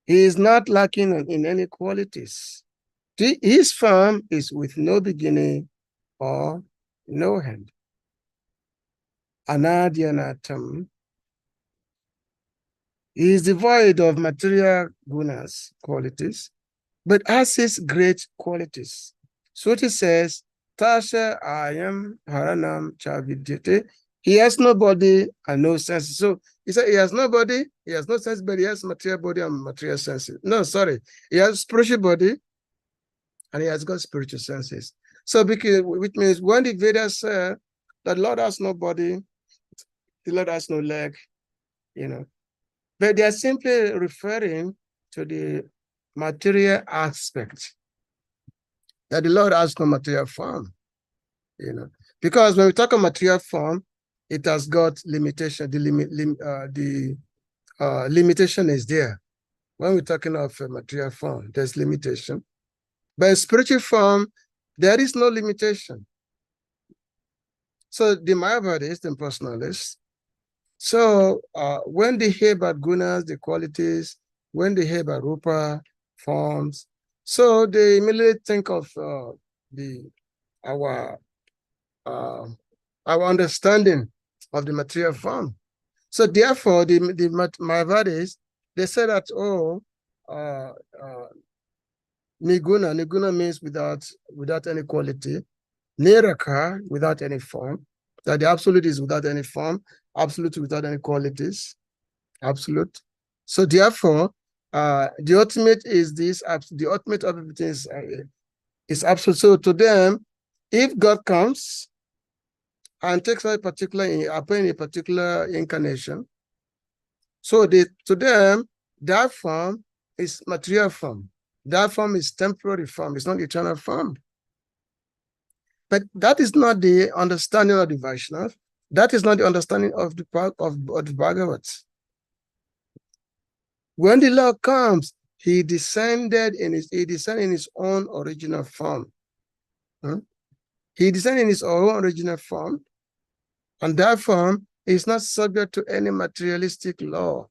[SPEAKER 1] He is not lacking in any qualities. His form is with no beginning or no end. Anadyanatam. He is devoid of material gunas, qualities, but has his great qualities. So it says, Tasha ayam haranam chavidyate. He has no body and no senses. So he said he has no body, he has no sense, but he has material body and material senses. No, sorry. He has spiritual body and he has got spiritual senses. So because, which means when the Vedas say that the Lord has no body, the Lord has no leg, but they are simply referring to the material aspect, that the Lord has no material form, because when we talk of material form, it has got limitation. The limitation is there. When we're talking of material form, there's limitation. But in spiritual form, there is no limitation. So the Mayavadis, the impersonalists, so when they hear about gunas, the qualities, when they hear about rupa, forms, so they immediately think of our understanding of the material form. So therefore, the Mayavadis, they say that, Niguna means without any quality, Niraka, without any form, that the absolute is without any form, absolute without any qualities, absolute. So therefore, the ultimate is this, the ultimate of everything is absolute. So to them, if God comes and takes a particular incarnation, so to them, that form is material form. That form is temporary form. It's not eternal form. But that is not the understanding of the Vaishnava. That is not the understanding of the Bhagavats. When the Lord comes, he descended in his own original form. He descended in his own original form, and that form is not subject to any materialistic law.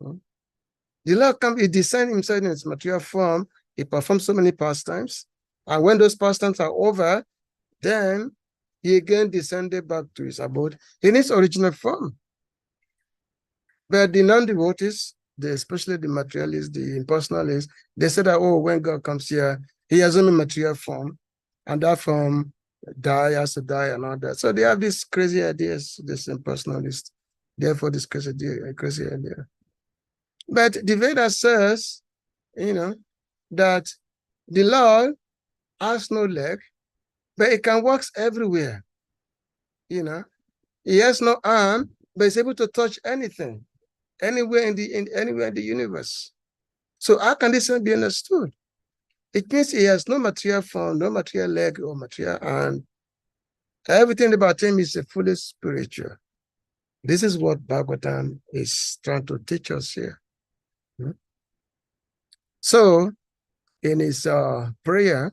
[SPEAKER 1] The Lord comes, he descends himself in his material form, he performs so many pastimes, and when those pastimes are over, then he again descended back to his abode in his original form. But the non-devotees, especially the materialists, the impersonalists, they say that, when God comes here, he has only material form, and that form has to die and all that. So they have these crazy ideas, this impersonalist. Therefore, this crazy idea. But the Veda says, that the Lord has no leg, but it can walk everywhere. He has no arm, but he's able to touch anything, anywhere in the universe. So how can this be understood? It means he has no material form, no material leg or material hand. Everything about him is fully spiritual. This is what Bhagavatam is trying to teach us here. So, in his prayer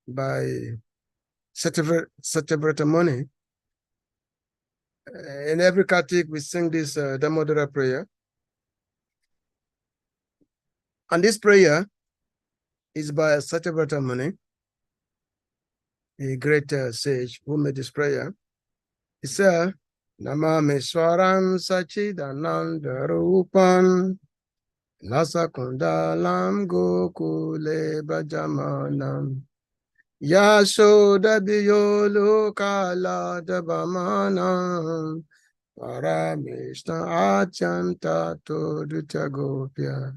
[SPEAKER 1] by Satyavrata Muni, in every Kartik we sing this Damodara prayer. And this prayer is by Satyavrata Muni, a great sage who made this prayer. He said, Namami Swaram Sachidananda Rupan Lasa Kundalam Gokule Bajamanam Yashoda Biyolo Kala Dabamanam Paramishna Achanta Todutya Gopya.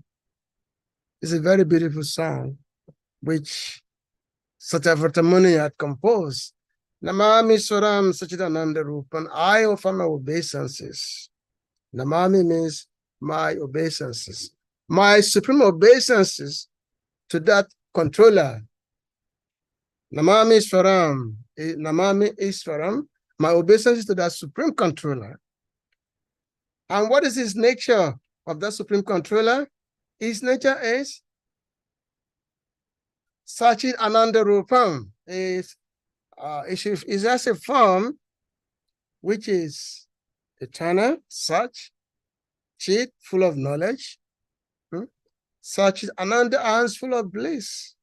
[SPEAKER 1] It's a very beautiful song which Satyavrata Muni had composed. Namami Swaram Sachidananda Rupan. I offer my obeisances. Namami means my obeisances. My supreme obeisances to that controller. Namami Swaram. Namami Iswaram. My obeisances to that supreme controller. And what is his nature of that supreme controller? His nature is Sachit Ananda Rupam. Is as a form which is eternal, such, Chit, full of knowledge, such is Ananda, hands full of bliss.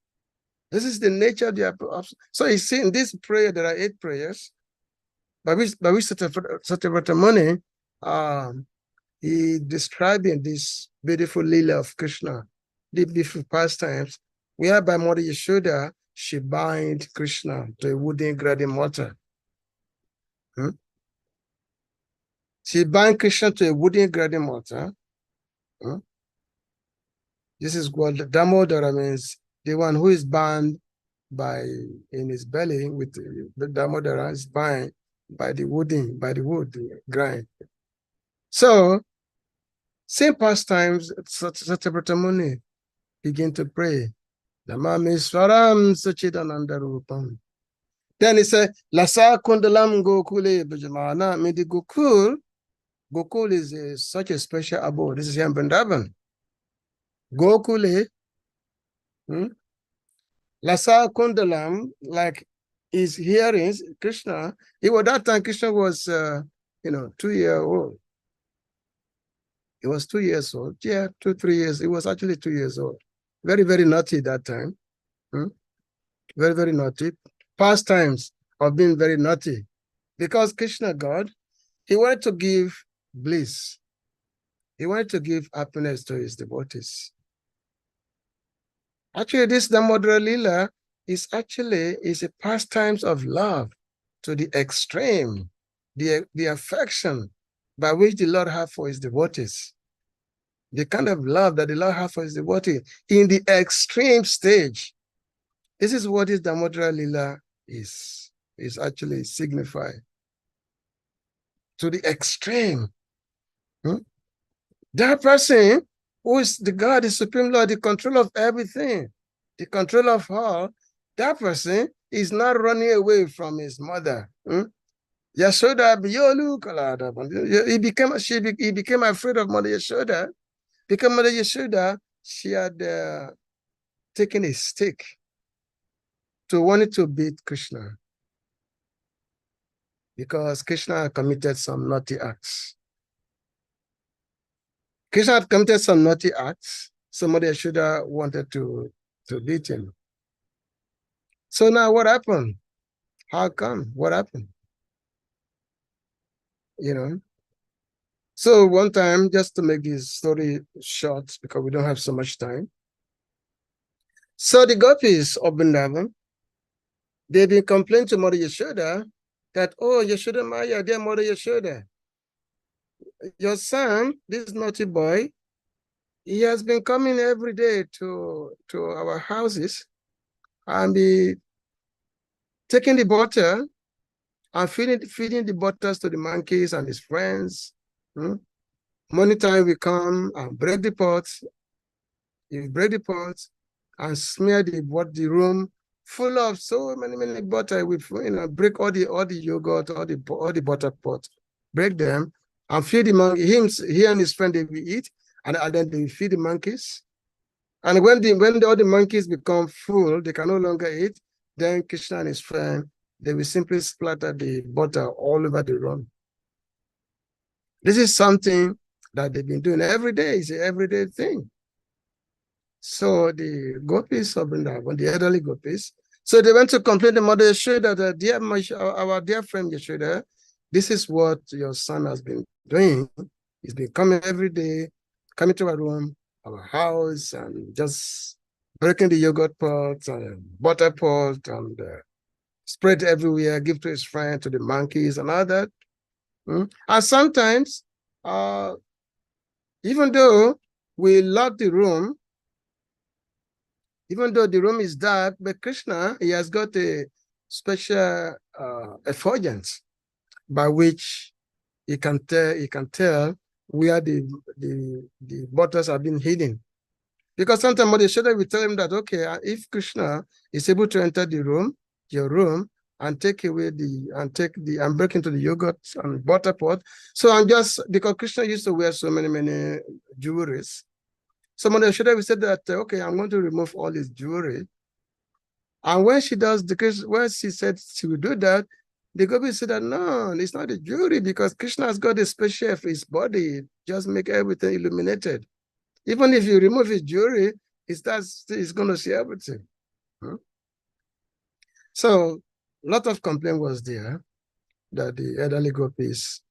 [SPEAKER 1] This is the nature of the. So you see, in this prayer, there are 8 prayers by which Satyavrata Muni he describing this beautiful lila of Krishna, the beautiful pastimes, whereby Mother Yashoda, she bind Krishna to a wooden grading mortar. She bind Krishna to a wooden grading mortar. This is called Damodara, means the one who is bound in his belly with the Damodara is bound by the wood grind. So, same pastimes, Satyavrata Muni begin to pray. Namami Swaram Sachidananda Rupam. Then he said, Lasa Kundalam Gokule Bajamana. Mean the Gokul is such a special abode. This is Vrindavan. Gokule, Lasa Kundalam, like his hearings, Krishna, that time Krishna was, 2 years old. He was 2 years old. Yeah, 2, 3 years. He was actually 2 years old. Very, very naughty that time. Very, very naughty. Past times of being very naughty. Because Krishna, God, he wanted to give bliss. He wanted to give happiness to his devotees. Actually, this Damodara Lila is a pastimes of love to the extreme, the affection by which the Lord has for his devotees. The kind of love that the Lord has for his devotee in the extreme stage. This is what this Damodara Lila is actually signified. To the extreme. That person who is the God, the Supreme Lord, the control of everything, the control of all, that person is not running away from his mother. Yashoda Biyolu Kalada. He became afraid of Mother Yashoda. Because Mother Yashoda, she had taken a stick to wanting to beat Krishna. Because Krishna had committed some naughty acts. Krishna had committed some naughty acts, so Mother Yashoda wanted to beat him. So now what happened? How come? What happened? So one time, just to make this story short, because we don't have so much time. So the gopis of Vrindavan, they've been complaining to Mother Yashoda that, oh, Yashoda Maya, dear Mother Yashoda, your son, this naughty boy, he has been coming every day to our houses and be taking the butter and feeding the butters to the monkeys and his friends. Morning time we come and break the pot. You break the pot and smear the room full of so many butter. We break all the yogurt, all the butter pot, break them and feed the monkey. He and his friend, they will eat, and then they will feed the monkeys. And when all the monkeys become full, they can no longer eat. Then Krishna and his friend, they will simply splatter the butter all over the room. This is something that they've been doing every day. It's an everyday thing. So the gopis of Vrindavan, the elderly gopis, so they went to complain to Mother Yashoda that, our dear friend Yashoda, this is what your son has been doing. He's been coming every day, coming to our room, our house, and just breaking the yogurt pot and butter pot and spread everywhere, give to his friend, to the monkeys and all that. And sometimes, even though we lock the room, even though the room is dark, but Krishna, he has got a special effulgence by which he can tell where the butters have been hidden. Because sometimes Mother Yashoda will tell him that, okay, if Krishna is able to enter your room, and take away and break into the yogurt and butter pot. So I'm just, because Krishna used to wear so many jewelries. So Mother Yashoda will say that, okay, I'm going to remove all his jewelry. And when she does, when she said she will do that, the Gopi said that, no, it's not a jewelry, because Krishna has got a special for his body, just make everything illuminated. Even if you remove his jewelry, it's going to see everything. So a lot of complaint was there that the elderly gopis,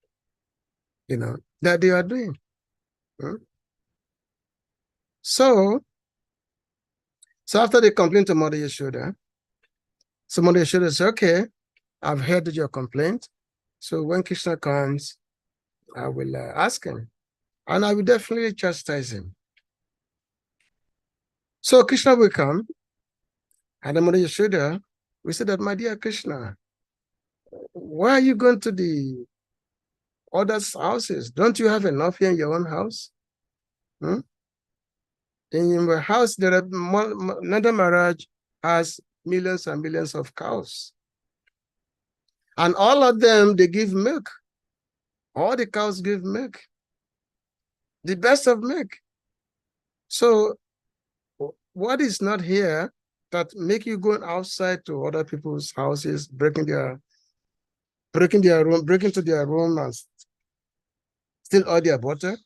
[SPEAKER 1] that they are doing. So after they complained to Mother Yashoda, so Mother Yashoda said, okay, I've heard your complaint. So when Krishna comes, I will ask him, and I will definitely chastise him. So Krishna will come, and then Mother Yashoda will say that, my dear Krishna, why are you going to the others' houses? Don't you have enough here in your own house? In your house, there are Nanda Maharaj has millions and millions of cows. And all of them, they give milk. All the cows give milk. The best of milk. So what is not here that make you go outside to other people's houses, break into their room and steal all their butter?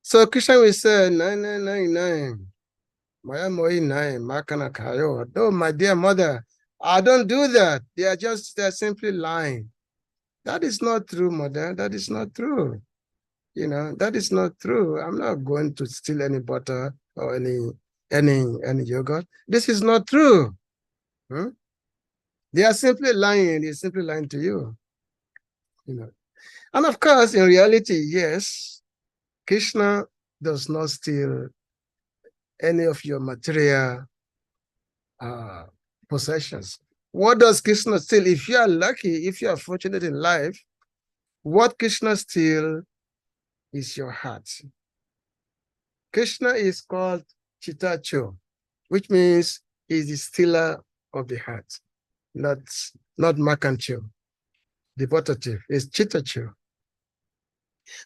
[SPEAKER 1] So Krishna will say, 999. Oh, my dear mother, I don't do that. They're simply lying. That is not true, mother. That is not true. That is not true. I'm not going to steal any butter or any yogurt. This is not true. They are simply lying. They're simply lying to you. And of course, in reality, yes, Krishna does not steal any of your material possessions. What does Krishna steal? If you are lucky, if you are fortunate in life, what Krishna steals is your heart. Krishna is called Chitacho, which means he's the stealer of the heart, not Makancho, the potative. It's Chitacho.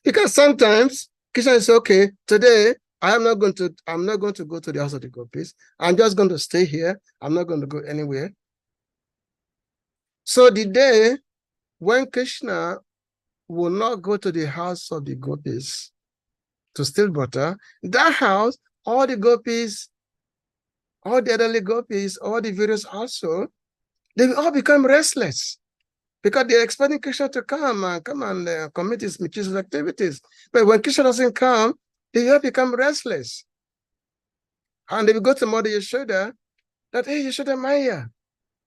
[SPEAKER 1] Because sometimes Krishna is okay, today I'm not going to go to the house of the gopis. I'm just going to stay here. I'm not going to go anywhere. So the day when Krishna will not go to the house of the gopis to steal butter, that house, all the gopis, all the elderly gopis, all the various also, they will all become restless because they're expecting Krishna to come and commit his mischievous activities. But when Krishna doesn't come, they will become restless. And they will go to Mother Yashoda that, hey, Yashoda Maya,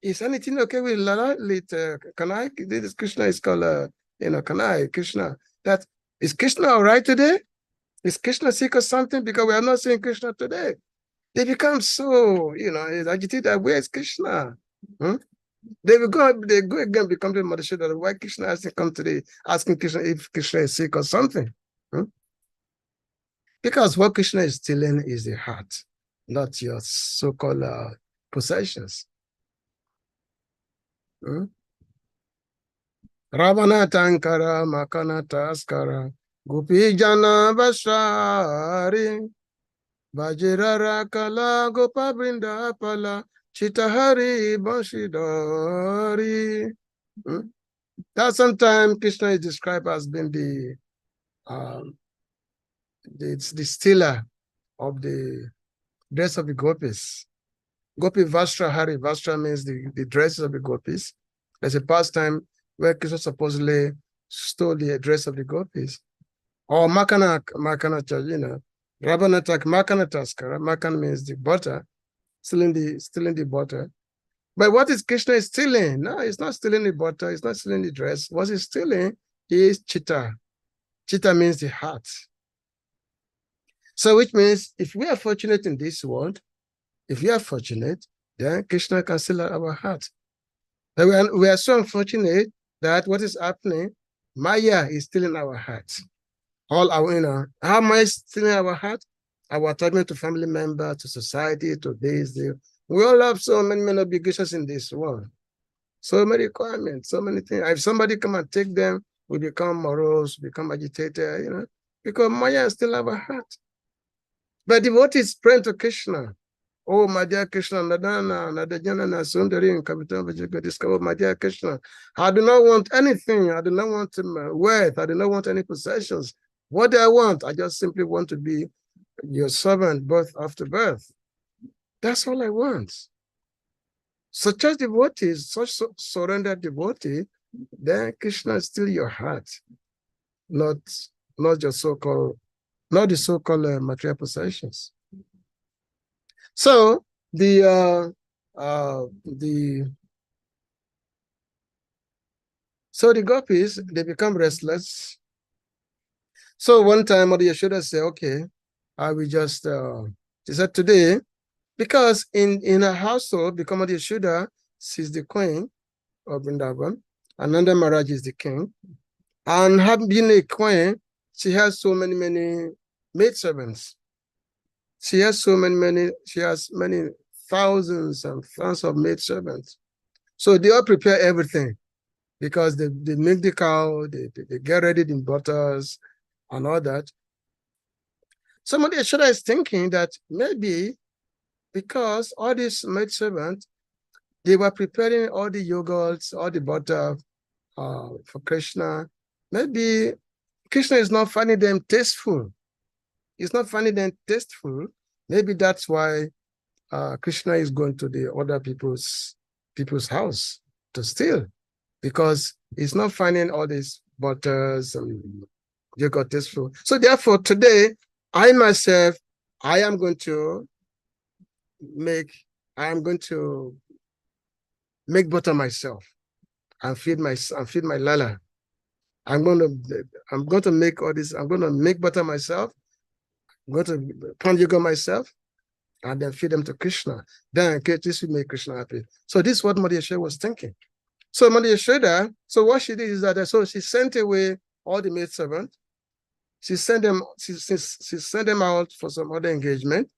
[SPEAKER 1] is anything okay with Kanai? This Krishna is called, Kanai, Krishna. Is Krishna all right today? Is Krishna sick or something? Because we are not seeing Krishna today. They become so, agitated. Where is Krishna? They go again, become the Mother Yashoda. Why Krishna has to come today asking Krishna if Krishna is sick or something? Because what Krishna is stealing is the heart, not your so-called possessions. Ravana Tankara Makana Taskara Gopi Jana Vashari Vajirara Kala Gopa Brinda Pala Chitahari Banshidari. That sometimes Krishna is described as being the stealer of the dress of the gopis. Gopi Vastra Hari. Vastra means the dresses of the gopis. There's a pastime where Krishna supposedly stole the dress of the gopis. Or Makana Chajina. Rabanatak Makana Taskara. Makan means the butter, stealing the butter. But what is Krishna is stealing? No, he's not stealing the butter, he's not stealing the dress. What he's stealing is chitta. Chitta means the heart. So which means if we are fortunate in this world, if we are fortunate, then Krishna can steal our heart. But we are so unfortunate that what is happening, Maya is stealing our hearts. All our, how am I stealing our heart? Our attachment to family members, to society, to this. We all have so many obligations in this world. So many requirements, so many things. If somebody come and take them, we become morose, become agitated, because Maya is still our heart. But devotees praying to Krishna. Oh, my dear Krishna, Nadana, Nadajana, Sundari, and Kapitan Vajika, discover, my dear Krishna. I do not want anything. I do not want wealth. I do not want any possessions. What do I want? I just simply want to be your servant, birth after birth. That's all I want. Such as devotees, such surrendered devotee, then Krishna is still your heart, not your so-called, not the so-called material possessions. So the gopis, they become restless. So one time Mother Yashoda said, okay, I will just, she said today, because in her household, because Mother Yashoda, she's the queen of Vrindavan, and Nanda Maharaj is the king. And having been a queen, she has so many maidservants. She has many thousands and thousands of maidservants. So they all prepare everything because they milk the cow, they get ready in butters and all that. Somebody Yashoda is thinking that maybe because all these maidservants, they were preparing all the yogurts, all the butter for Krishna. Maybe Krishna is not finding them tasteful. He's not finding them tasteful. Maybe that's why Krishna is going to the other people's house to steal, because he's not finding all these butters and yogurt tasteful. So therefore, today, I myself, I am going to make butter myself and feed my lala. I'm going to make all this. I'm going to make butter myself. I'm going to pound yogurt myself, and then feed them to Krishna. Then this will make Krishna happy. So this is what Mother Yashoda was thinking. So Mother Yashoda, so what she did is that so she sent away all the maidservants. She sent them out for some other engagement,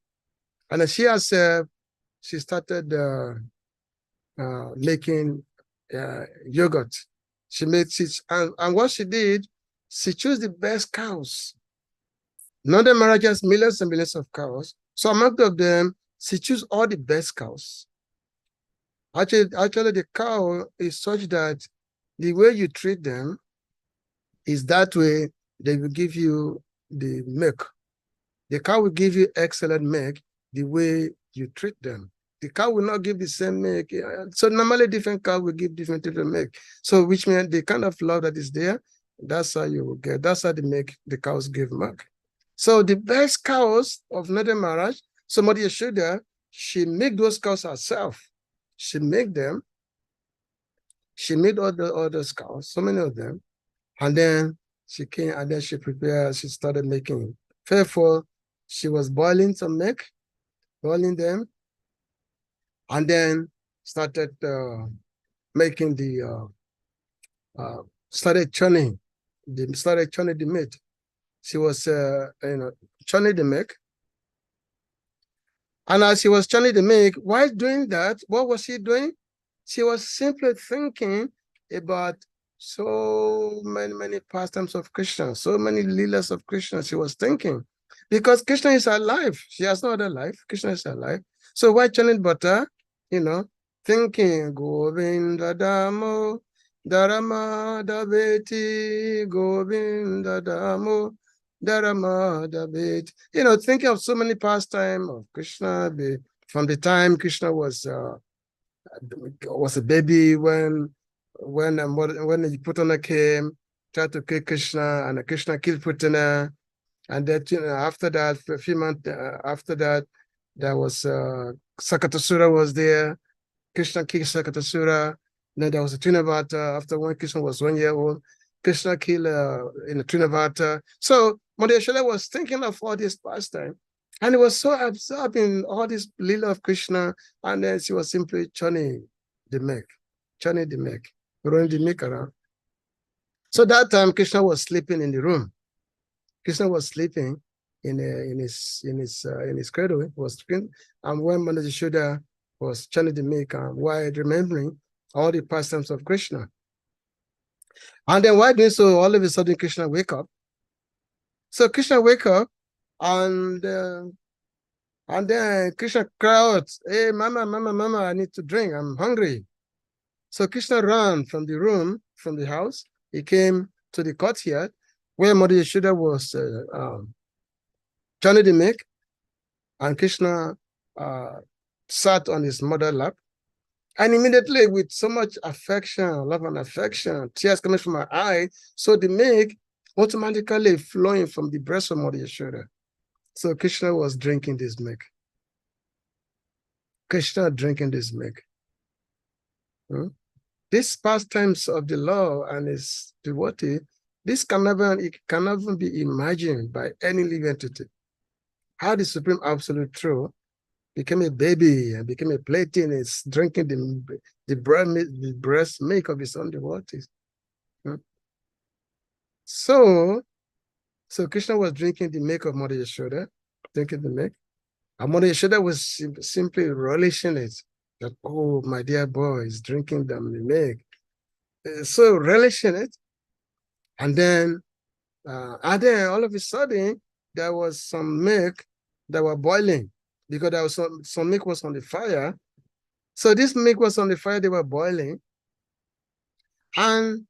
[SPEAKER 1] and then she herself, she started making yogurt. And what she did, she chose the best cows. Nanda Maharaj has millions and millions of cows. So among them, she chose all the best cows. Actually, the cow is such that the way you treat them is that way they will give you the milk. The cow will give you excellent milk the way you treat them. The cow will not give the same milk. So normally different cows will give different milk. So which means the kind of love that is there, that's how you will get. That's how the cows give milk. So the best cows of Nanda Maharaj, so Mother Yashoda, she made those cows herself. She made them. She made all those cows, so many of them. And then she came and then she prepared, she started making. Therefore, she was boiling some milk, boiling them, and then started making the started churning the meat. She was churning the milk. And as she was churning the milk, while doing that, what was she doing? She was simply thinking about so many pastimes of Krishna, so many leelas of Krishna. She was thinking, because Krishna is her life. She has no other life. Krishna is her life. So while churning butter, thinking, Govinda Damo, Dharma Daveti, Govinda Damo, Dharma Daveti. Thinking of so many pastimes of Krishna from the time Krishna was a baby, when Putana came, tried to kill Krishna, and Krishna killed Putana. And then, after that, a few months after that, there was Sakatasura was there. Krishna killed Sakatasura. Then there was a Trinavata. After when Krishna was 1 year old, Krishna killed in a Trinavata. So Mother Yashoda was thinking of all this pastime, and it was so absorbed in all this lila of Krishna, and then she was simply churning the milk, rolling the milk around. So that time Krishna was sleeping in the room. Krishna was sleeping in his cradle. He was sleeping, and when Mother Yashoda was churning the milk, while remembering all the pastimes of Krishna. And then while doing so, all of a sudden Krishna wake up. So Krishna wake up, and then Krishna cry out, "Hey, mama, I need to drink. I'm hungry." So Krishna ran from the room, from the house. He came to the courtyard where Mother Yashoda was churning the milk, and Krishna sat on his mother's lap. And immediately, with so much affection, love and affection, tears coming from her eye, so the milk automatically flowing from the breast of Mother Yashoda. So Krishna was drinking this milk. Krishna drinking this milk. These pastimes of the Lord and his devotee, it can never be imagined by any living entity. How the Supreme Absolute Truth became a baby and became a plaything, is drinking the breast milk of his own devotees. So Krishna was drinking the milk of Mother Yashoda, drinking the milk. And Mother Yashoda was simply relishing it. That, oh, my dear boy is drinking the milk. So relishing it. And then all of a sudden, there was some milk that were boiling, because there was some milk was on the fire. So this milk was on the fire, they were boiling. And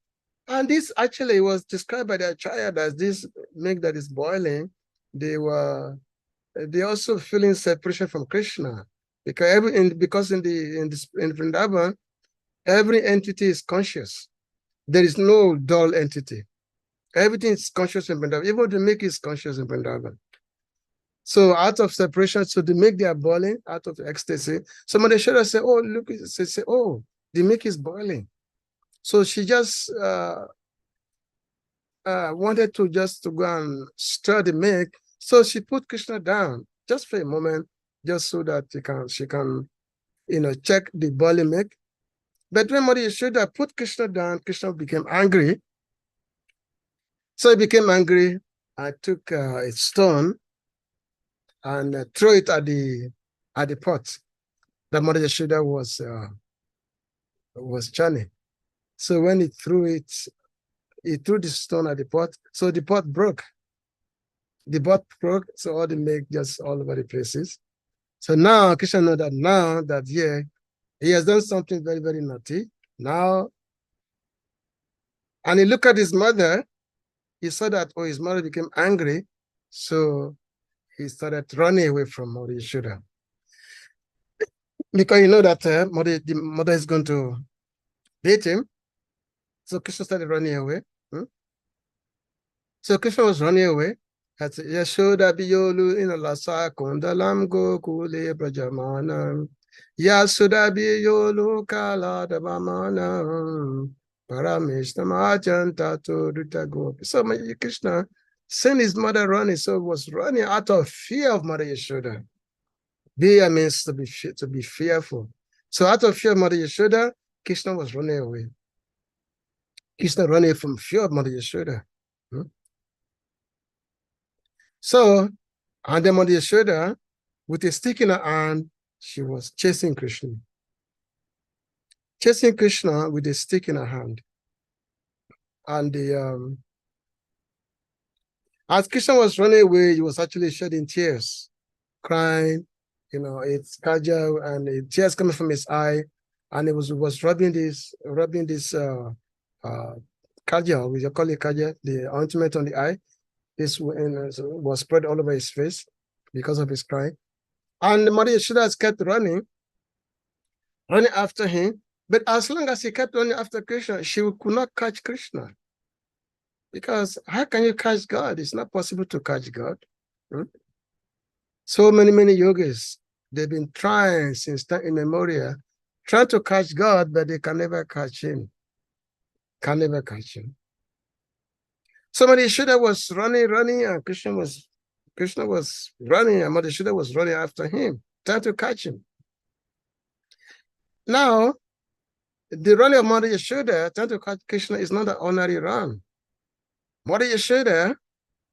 [SPEAKER 1] this actually was described by the Acharya as this milk that is boiling. They also feeling separation from Krishna, because in Vrindavan, every entity is conscious. There is no dull entity. Everything is conscious in Vrindavan. Even the milk is conscious in Vrindavan. So out of separation, so the milk they are boiling out of ecstasy. So Mother Yashoda said, "Oh, look!" Say, "Oh, the milk is boiling." So she just wanted to go and stir the milk. So she put Krishna down just for a moment, just so that she can, check the boiling milk. But when Mother Yashoda put Krishna down, Krishna became angry. So he became angry. I took a stone and threw it at the pot that Mother Yashoda was churning. So when he threw the stone at the pot, so the pot broke. The pot broke, so all the milk just all over the places. So now Krishna knows that he has done something very, very naughty. Now, and he looked at his mother. He saw that, oh, his mother became angry. So he started running away from Mother Yashoda. Because you know that the mother is going to beat him. So Krishna started running away. So Krishna was running away. Yashoda biyolu in lasa kundalam gokule brajamanam. Yashoda biyolu kala dabamanam. Paramishtamajanta to Rutagopi. So Krishna sent his mother running. So was running out of fear of Mother Yashoda. Biya means to be fearful. So out of fear of Mother Yashoda, Krishna was running away. Krishna running from fear of Mother Yashoda. So, and then Mother Yashoda, with a stick in her hand, she was chasing Krishna. Chasing Krishna with a stick in her hand. And as Krishna was running away, he was actually shedding tears, crying, it's kajal and tears coming from his eye. And it was rubbing this kajal, we call it kajal, the ointment on the eye. This was spread all over his face because of his crying. And Mother Yashoda kept running after him. But as long as he kept running after Krishna, she could not catch Krishna. Because how can you catch God? It's not possible to catch God. So many yogis, they've been trying since time immemorial, trying to catch God, but they can never catch him. Can never catch him. Somebody Yashoda was running, and Krishna was running, and Mother Yashoda was running after him, trying to catch him. Now, the running of Mother Yashoda trying to catch Krishna is not an ordinary run. Mother Yashoda,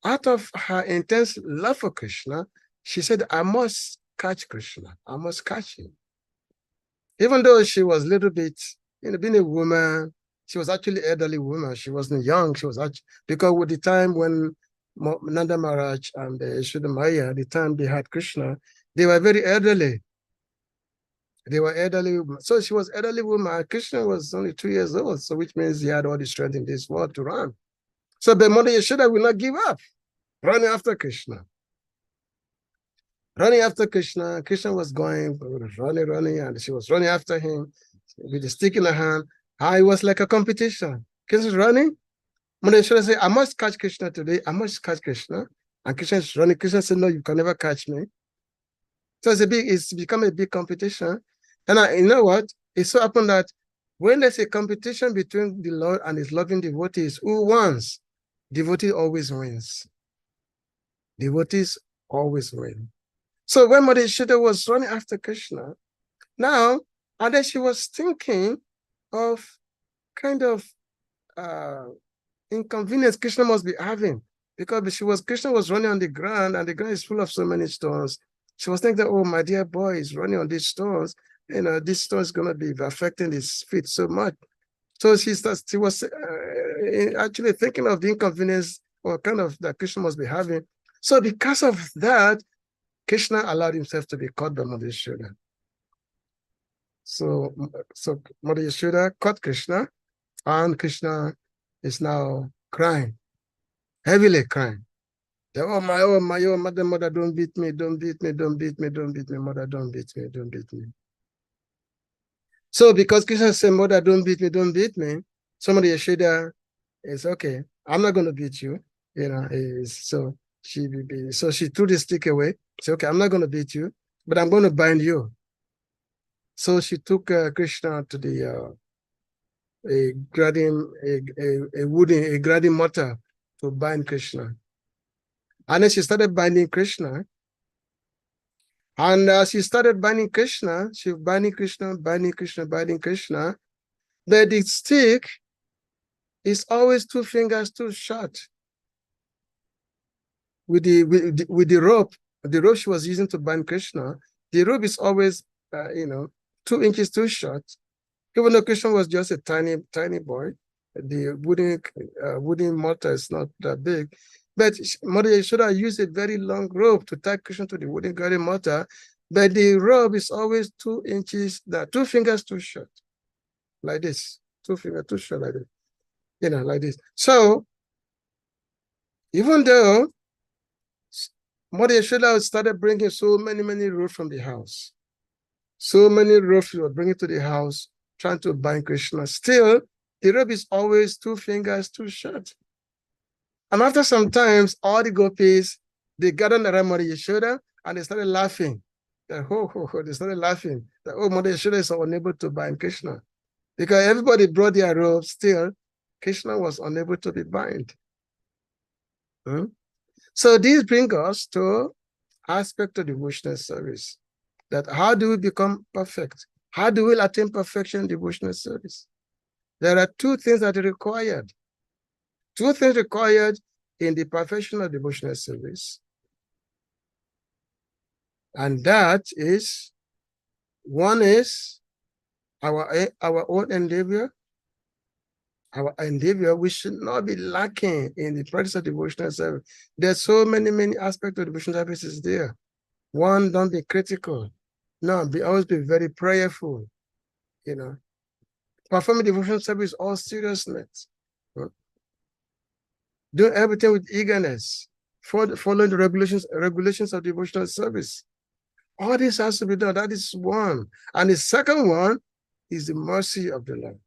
[SPEAKER 1] out of her intense love for Krishna, she said, I must catch Krishna. I must catch him. Even though she was a little bit, being a woman, she was actually an elderly woman. She wasn't young. She was actually, because with the time when Nanda Maharaj and Yashoda Maya, the time they had Krishna, they were very elderly. They were elderly women. So she was elderly woman. Krishna was only 2 years old, so which means he had all the strength in this world to run. So the Mother Yashoda will not give up, running after Krishna. Running after Krishna. Krishna was going, running, and she was running after him with a stick in her hand. It was like a competition. Krishna was running. Mother Yashoda said, I must catch Krishna today. I must catch Krishna. And Krishna is running. Krishna said, no, you can never catch me. So it's become a big competition. And you know what? It so happened that when there's a competition between the Lord and his loving devotees, who wins? Devotee always wins. Devotees always win. So when Mother Yashoda was running after Krishna, now, and then she was thinking of kind of inconvenience Krishna must be having, because Krishna was running on the ground, and the ground is full of so many stones. She was thinking, oh, my dear boy is running on these stones. This stone is going to be affecting his feet so much. So she was actually thinking of the inconvenience or kind of that Krishna must be having. So because of that, Krishna allowed himself to be caught by Mother Yashoda. So Mother Yashoda caught Krishna, and Krishna is now crying, heavily crying. Oh my, mother, don't beat me, mother, don't beat me. So because Krishna said, mother, don't beat me, somebody Yashoda is okay. I'm not going to beat you, so she threw the stick away. Said, okay, I'm not going to beat you, but I'm going to bind you. So she took Krishna to the a grading mortar to bind Krishna. And then she started binding Krishna. And as she started binding Krishna, she was binding Krishna. But the stick is always 2 fingers too short. With the rope she was using to bind Krishna, the rope is always 2 inches too short. Even though Krishna was just a tiny boy, the wooden mortar is not that big. But Mother Yashoda used a very long rope to tie Krishna to the wooden guarding mortar, but the rope is always 2 inches, 2 fingers too short, like this. 2 fingers too short, like this, like this. So even though Mother Yashoda started bringing so many ropes from the house, so many ropes she was bringing to the house, trying to bind Krishna, still the rope is always 2 fingers too short. And after some times, all the gopis, they gathered around Mother Yashoda and they started laughing. They started laughing. Mother Yashoda is unable to bind Krishna. Because everybody brought their robes, still, Krishna was unable to be bound. So this brings us to aspect of devotional service. That how do we become perfect How do we attain perfection in devotional service? There are two things that are required. Two things required in the perfection of devotional service. And that is, one is our own endeavor. Our endeavor, we should not be lacking in the practice of devotional service. There's so many aspects of devotional services there. One, don't be critical. No, always be very prayerful. You know, performing devotional service all seriousness. Do everything with eagerness. Following the regulations of devotional service. All this has to be done. That is one. And the second one is the mercy of the Lord.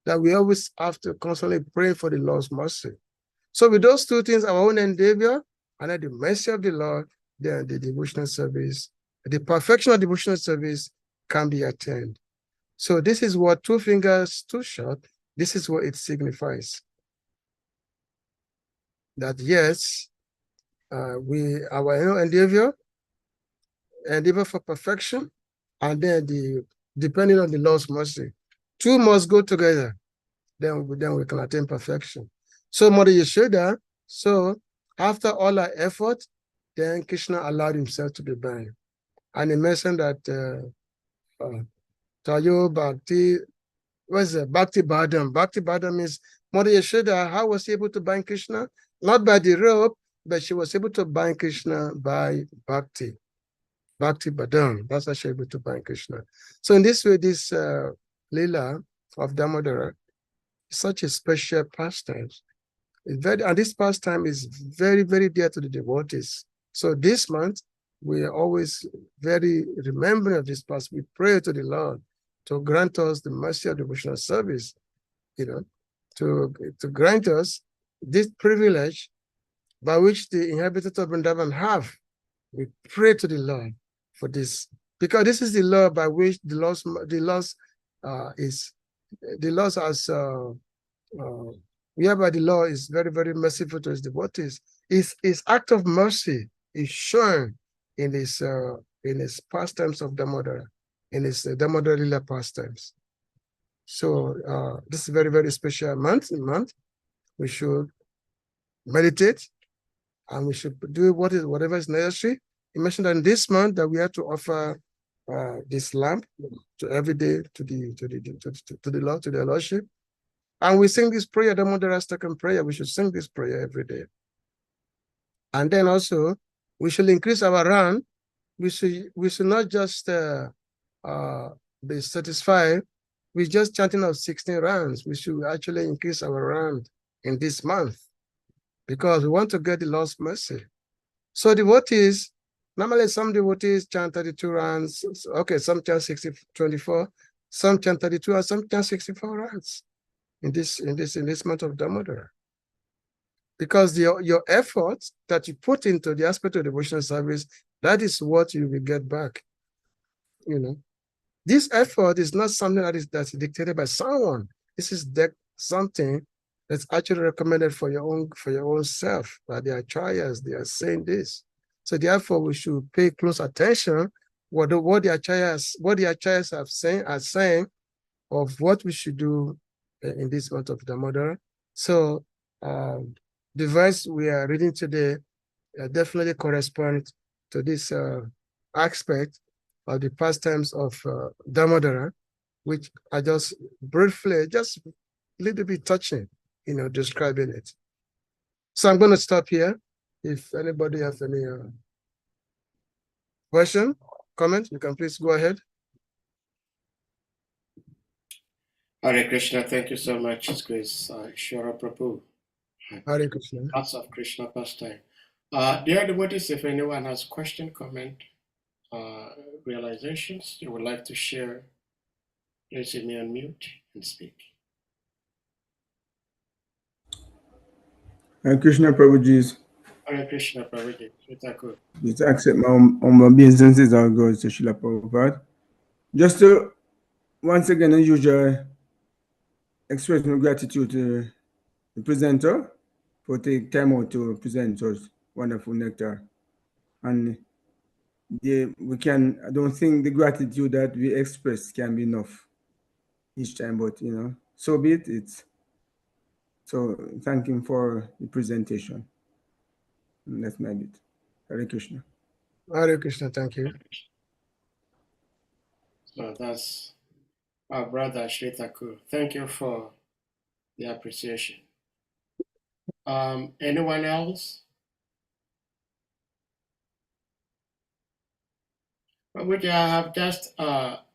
[SPEAKER 1] That we always have to constantly pray for the Lord's mercy. So with those two things, our own endeavor and then the mercy of the Lord, then the devotional service, the perfection of devotional service can be attained. So this is what two fingers too short, this is what it signifies. That yes, our endeavor for perfection, and then depending on the Lord's mercy. Two must go together, then we can attain perfection. So Mother Yashoda, so after all our effort, then Krishna allowed himself to be born. And he mentioned that Tayo Bhakti, what's it? Bhakti Badam. Bhakti Badam means Mother Yashoda, how was she able to bind Krishna? Not by the rope, but she was able to bind Krishna by Bhakti. Bhakti Badam. That's how she was able to bind Krishna. So in this way, this Leela of Damodara is such a special pastime. And this pastime is very dear to the devotees. So this month, we are always very remembering of this past. We pray to the Lord to grant us the mercy of devotional service, to grant us this privilege by which the inhabitants of Vrindavan have. We pray to the Lord for this, because this is the law by which the law is very merciful to his devotees. His act of mercy is shown in his pastimes of Damodara, in his Damodara Lila pastimes. So this is a very special month. We should meditate, and we should do whatever is necessary. He mentioned that in this month that we have to offer this lamp to every day to the Lord, to the Lordship. And we sing this prayer, the Damodara second prayer. We should sing this prayer every day. And then also, we should increase our round. We should not just be satisfied with just chanting of 16 rounds. We should actually increase our round in this month, because we want to get the Lord's mercy. So devotees, normally some devotees chant 32 rounds. Okay, some chant 24, some chant 32, and some chant 64 rounds in this month of Damodara. Because your efforts that you put into the aspect of devotional service, that is what you will get back. This effort is not something that's dictated by someone. This is something that's actually recommended for your own self. By the acharyas, they are saying this. So therefore, we should pay close attention what the acharyas are saying of what we should do in this month of Damodara. So the verse we are reading today definitely corresponds to this aspect of the pastimes of Damodara, which I just briefly, just a little bit touching, describing it. So I'm going to stop here. If anybody has any question, comment, you can please go ahead.
[SPEAKER 2] Hare Krishna, thank you so much, His Grace Shara Prabhu.
[SPEAKER 1] Hare Krishna.
[SPEAKER 2] Lots of Krishna pastime. Dear devotees, if anyone has question, comment, realizations you would like to share, please hit me on mute and speak.
[SPEAKER 3] Hare Krishna Prabhuji.
[SPEAKER 2] Hare Krishna Prabhuji.
[SPEAKER 3] Please accept my obeisances, our God, to Srila Prabhupada. Just to once again, as usual, express my gratitude to the presenter for taking time out to present us wonderful nectar. And I don't think the gratitude that we express can be enough each time, but so be it. So thank him for the presentation. And that's my bit. Hare Krishna.
[SPEAKER 1] Hare Krishna, thank you.
[SPEAKER 2] So that's our brother Shri Thakur. Thank you for the appreciation. Anyone else? Which I have just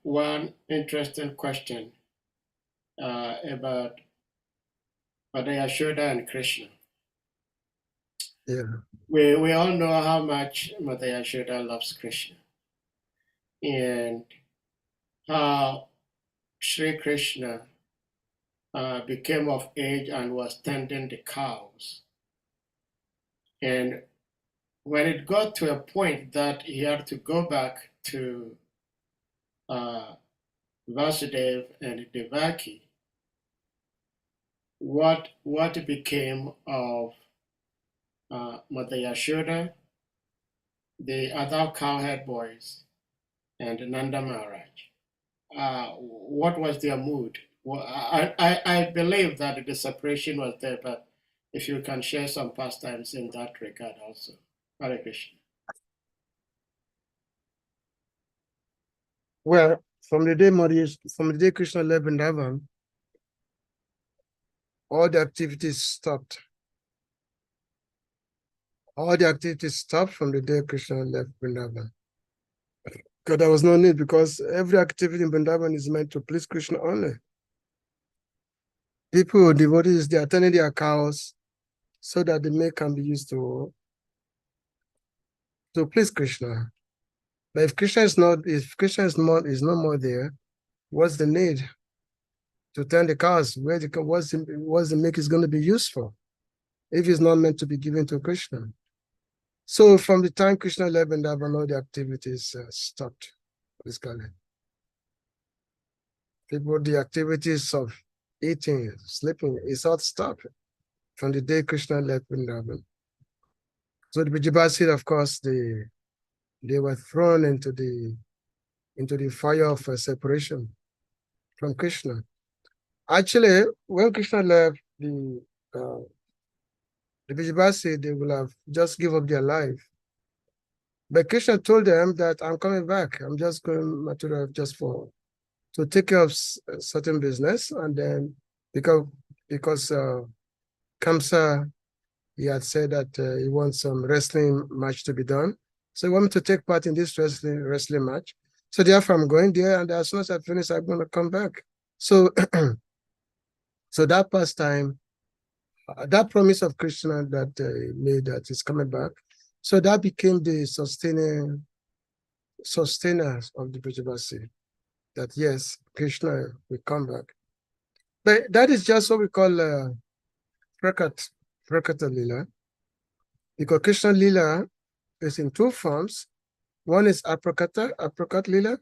[SPEAKER 2] one interesting question about Mother Yashoda and Krishna.
[SPEAKER 1] Yeah.
[SPEAKER 2] We all know how much Mother Yashoda loves Krishna and how Sri Krishna became of age and was tending the cows. And when it got to a point that he had to go back to Vasudev and Devaki, what became of Mother Yashoda, the other cowherd boys, and Nanda Maharaj? What was their mood? Well, I believe that the separation was there, but if you can share some pastimes in that regard also. Hare Krishna.
[SPEAKER 1] Well, from the day Krishna left Vrindavan, all the activities stopped. All the activities stopped from the day Krishna left Vrindavan. Because there was no need, because every activity in Vrindavan is meant to please Krishna only. People, devotees, they are tending their cows so that the milk can be used to please Krishna. But if Krishna is no more there, what's the need to tend the cows? What's the milk is going to be used for if it's not meant to be given to Krishna? So from the time Krishna left Vrindavan, all the activities stopped. Basically, the activities of eating, sleeping, is all stopped from the day Krishna left Vrindavan. So the Vrijavasis, of course, they were thrown into the fire of separation from Krishna. Actually, when Krishna left, the Vrijavasis, they will have just give up their life. But Krishna told them that I'm coming back. I'm just going to Mathura just to take care of certain business, and then because Kamsa, he had said that he wants some wrestling match to be done. So he wanted me to take part in this wrestling match. So therefore I'm going there, and as soon as I finish, I'm going to come back. So, so that pastime, that promise of Krishna that he made that he's coming back, so that became the sustainers of the Vrijavasis, that yes, Krishna will come back. But that is just what we call Prakata Lila, because Krishna Lila is in two forms. One is Aprakat Lila.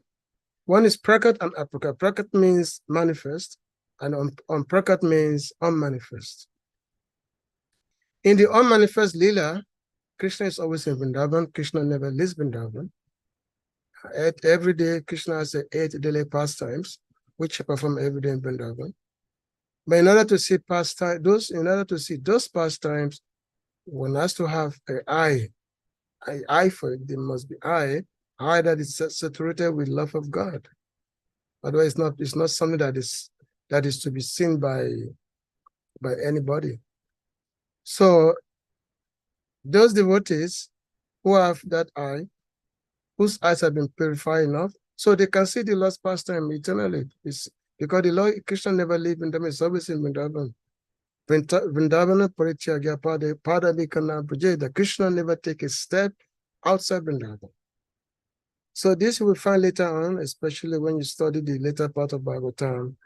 [SPEAKER 1] One is Prakat and Aprakat. Prakat means manifest, and Prakat means unmanifest. In the unmanifest Lila, Krishna is always in Vrindavan. Krishna never leaves Vrindavan. Every day, Krishna has 8 daily pastimes, which he performs every day in Vrindavan. But in order to see those pastimes, one has to have an eye for it. There must be eye that is saturated with love of God. Otherwise, it's not something that is to be seen by anybody. So those devotees who have that eye, whose eyes have been purified enough, so they can see the Lord's pastime eternally. It's because the Lord Krishna never leaves Vrindavan, it's always in Vrindavan. Vrindavana Parityagya Padabhikana Brajeda. Krishna never take a step outside Vrindavan. So this you will find later on, especially when you study the later part of Bhagavatam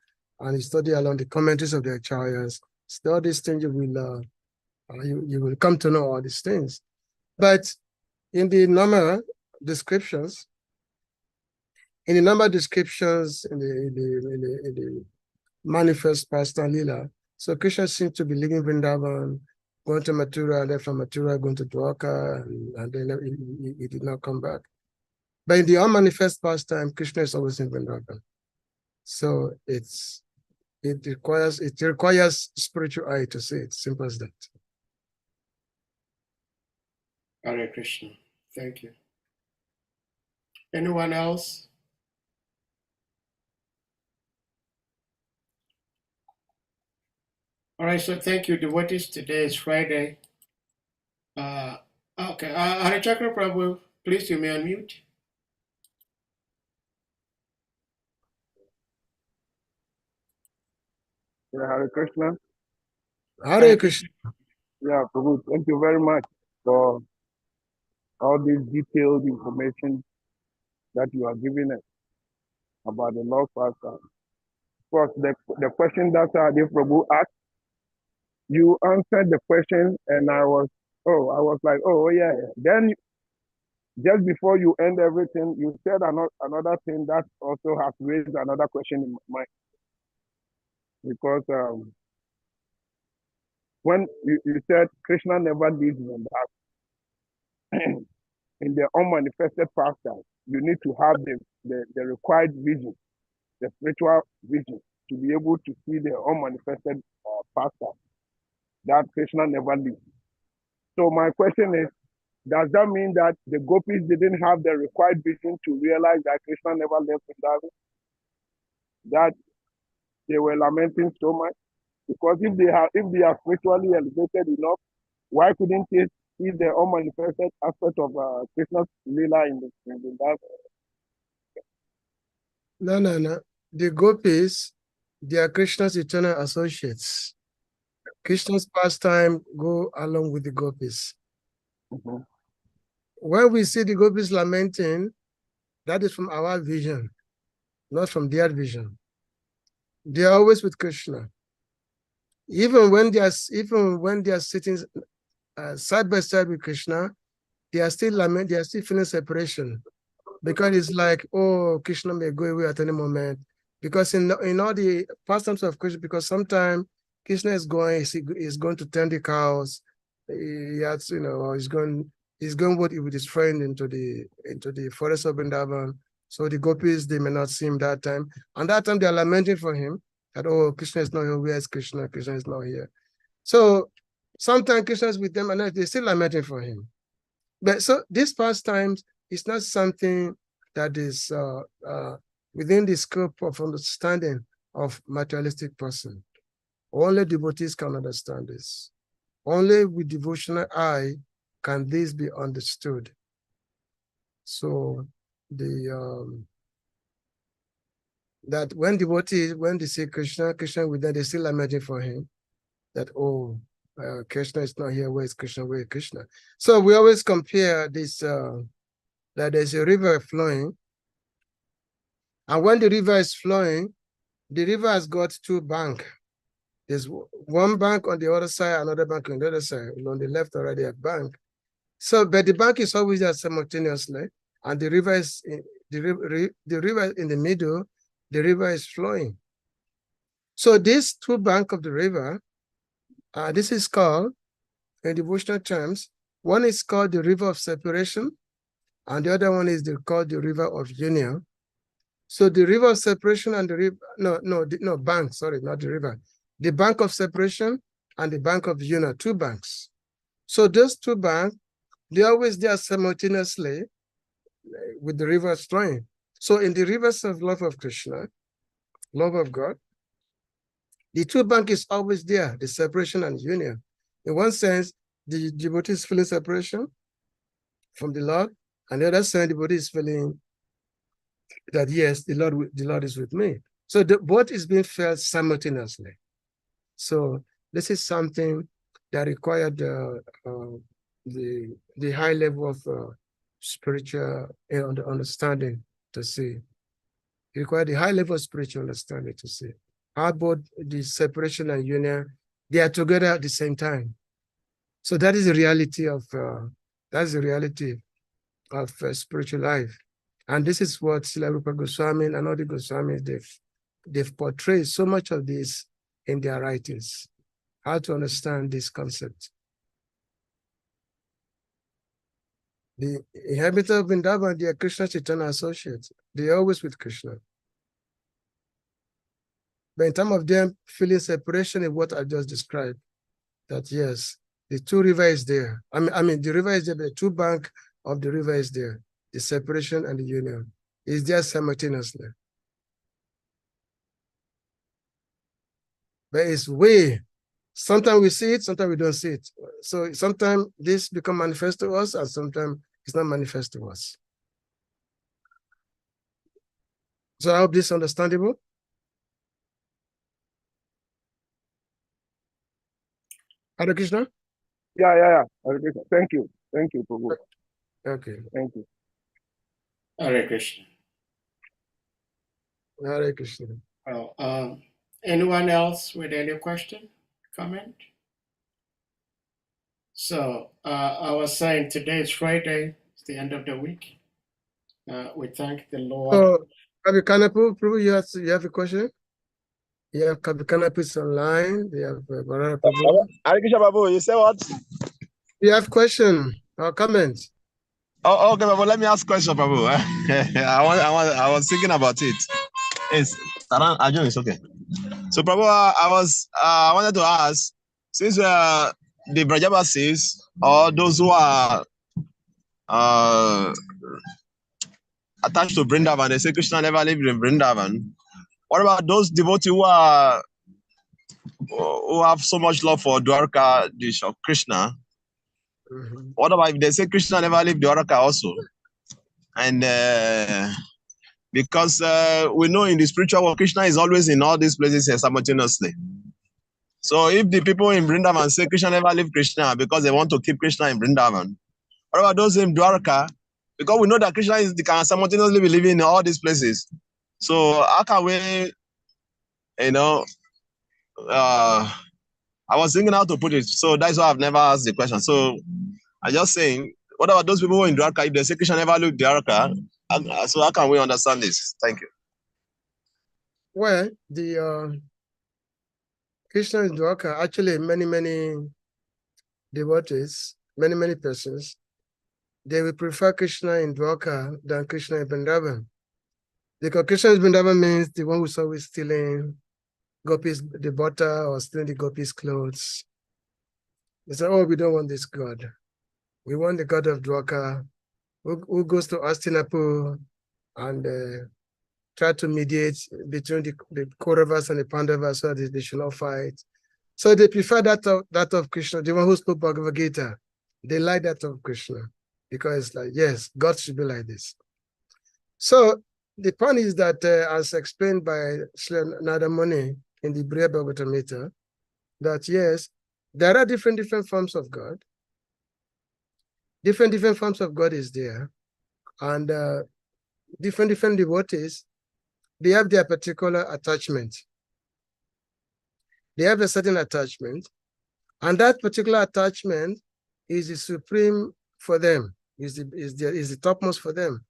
[SPEAKER 1] and you study along the commentaries of the Acharyas. So all these things you will come to know all these things. But in the number descriptions, in the manifest pastime Lila, so Krishna seems to be leaving Vrindavan, going to Mathura, and then from Mathura going to Dwarka, and then he did not come back. But in the unmanifest pastime, Krishna is always in Vrindavan. So it requires spiritual eye to see it. Simple as that.
[SPEAKER 2] Hare Krishna. Thank you. Anyone else? All right, so thank you, devotees. Today is Friday. Okay, Hare Chakra Prabhu, please you may unmute.
[SPEAKER 4] Yeah, Hare Krishna.
[SPEAKER 1] Hare Krishna.
[SPEAKER 4] Yeah, Prabhu, thank you very much for all this detailed information that you are giving us about the Lord Pastor. Of course, the question that Adi Prabhu asked, you answered the question, and I was like, oh yeah. Then just before you end everything, you said another thing that also has raised another question in my mind. Because when you said Krishna never leaves in that, in the unmanifested pastime, you need to have the required vision, the spiritual vision, to be able to see the unmanifested pastime that Krishna never leaves. So my question is, does that mean that the gopis didn't have the required vision to realize that Krishna never left Vrindavan? That they were lamenting so much? Because if they are spiritually elevated enough, why couldn't they see the unmanifested aspect of Krishna's lila in Vrindavan?
[SPEAKER 1] No. The gopis, they are Krishna's eternal associates. Krishna's pastime go along with the gopis.
[SPEAKER 4] Mm-hmm.
[SPEAKER 1] When we see the gopis lamenting, that is from our vision, not from their vision. They are always with Krishna. Even when they are sitting side by side with Krishna, they are still lamenting. They are still feeling separation, because it's like, oh, Krishna may go away at any moment. Because in all the pastimes of Krishna, because sometimes Krishna is going to tend the cows. He has, he's going with his friend into the forest of Vrindavan. So the gopis, they may not see him that time. And that time they are lamenting for him that, oh, Krishna is not here. Where is Krishna? Krishna is not here. So sometimes Krishna is with them and they're still lamenting for him. But so these pastimes is not something that is within the scope of understanding of materialistic person. Only devotees can understand this. Only with devotional eye can this be understood. So that when devotees, when they see Krishna with them, they still lamenting for him. That, oh, Krishna is not here. Where is Krishna? Where is Krishna? So we always compare this, that there's a river flowing. And when the river is flowing, the river has got two banks. There's one bank on the other side, another bank on the other side. On the left already a bank. So, but the bank is always there simultaneously, and the river is the river in the middle. The river is flowing. So these two banks of the river, this is called, in devotional terms, one is called the river of separation, and the other one is called the river of union. So the river of separation and the river, bank, sorry, not the river. The bank of separation and the bank of union, two banks. So those two banks, they're always there simultaneously with the rivers flowing. So in the rivers of love of Krishna, love of God, the two banks is always there, the separation and union. In one sense, the devotee is feeling separation from the Lord, and the other side, the devotee is feeling that, yes, the Lord is with me. So both is being felt simultaneously. So this is something that required the high level of spiritual understanding to see. It required the high level of spiritual understanding to see how both the separation and union, they are together at the same time. So that is the reality of spiritual life. And this is what Srila Rupa Goswami and other Goswamis, they've portrayed so much of this in their writings, how to understand this concept. The inhabitants of Vrindavan, they are Krishna's eternal associates. They are always with Krishna. But in terms of them feeling separation is what I just described. That yes, the two river is there. I mean the river is there, the two bank of the river is there. The separation and the union is there simultaneously. But it's way. Sometimes we see it, sometimes we don't see it. So sometimes this become manifest to us, and sometimes it's not manifest to us. So I hope this is understandable. Hare Krishna?
[SPEAKER 4] Yeah. Thank you, Prabhu.
[SPEAKER 1] Okay.
[SPEAKER 4] Thank you.
[SPEAKER 2] Hare Krishna.
[SPEAKER 1] Hare Krishna.
[SPEAKER 2] Well, anyone else with any question, comment? So I was saying today is Friday, it's the end of the week. We thank the Lord.
[SPEAKER 1] So, Kabikanapu, Prabhu, you have a question? You have Kabikanapu online. You have Barara Prabhu.
[SPEAKER 5] Hare Krishna, Prabhu, you say what?
[SPEAKER 1] You have question or comment?
[SPEAKER 5] Oh, okay, Prabhu, let me ask a question, Prabhu. I was thinking about it. It's Arjun, it's okay. So, Prabhu, I wanted to ask, since the Brajabasis, or those who are attached to Vrindavan, they say Krishna never lived in Vrindavan. What about those devotees who have so much love for Dwarka, dish of Krishna?
[SPEAKER 1] Mm-hmm.
[SPEAKER 5] What about if they say Krishna never lived Dwarka also? And because we know in the spiritual world, Krishna is always in all these places simultaneously. So if the people in Vrindavan say Krishna never lived Krishna because they want to keep Krishna in Vrindavan, what about those in Dwarka? Because we know that Krishna can simultaneously be living in all these places. So how can we, I was thinking how to put it. So that's why I've never asked the question. So I'm just saying, what about those people who are in Dwarka? If they say Krishna never lived Dwarka, so how can we understand this? Thank you.
[SPEAKER 1] Well, the Krishna in Dwarka, actually many devotees, many persons, they will prefer Krishna in Dwarka than Krishna in Vrindavan. Because Krishna in Vrindavan means the one who's always stealing gopis, the butter, or stealing the gopis' clothes. They say, oh, we don't want this God. We want the God of Dwarka, who goes to Hastinapur and try to mediate between the Kauravas and the Pandavas so that they should not fight. So they prefer that of Krishna, the one who spoke Bhagavad Gita. They like that of Krishna because it's like, yes, God should be like this. So the point is that, as explained by Sri Nada Muni in the Briya Bhagavatamrita, that yes, there are different forms of God. Different forms of God is there. And different devotees, they have their particular attachment. They have a certain attachment. And that particular attachment is the supreme for them, is the topmost for them.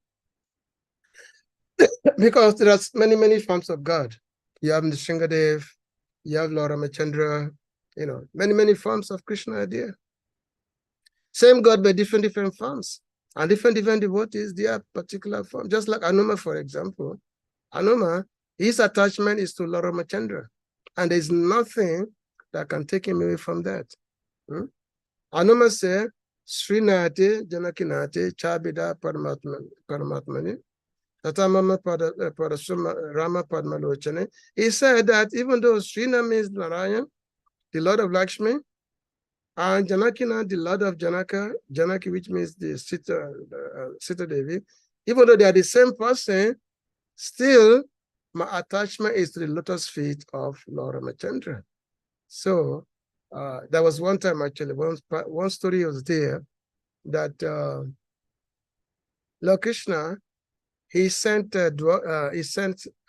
[SPEAKER 1] Because there are many forms of God. You have Nishingadev, you have Lord Ramachandra, many forms of Krishna are there. Same God, but different forms. And different devotees, they have particular forms. Just like Anuma, for example. Anuma, his attachment is to Lord Ramachandra. And there's nothing that can take him away from that. Anuma said, Srinate, Janakinate, Chabida Paramatmani, Tatamama Rama Padmalochane. He said that even though Srina means Narayan, the Lord of Lakshmi, and Janakina, the Lord of Janaki, which means the Sita Devi, even though they are the same person, still my attachment is to the lotus feet of Lord Ramachandra. So there was one time actually, one story was there that Lord Krishna, he sent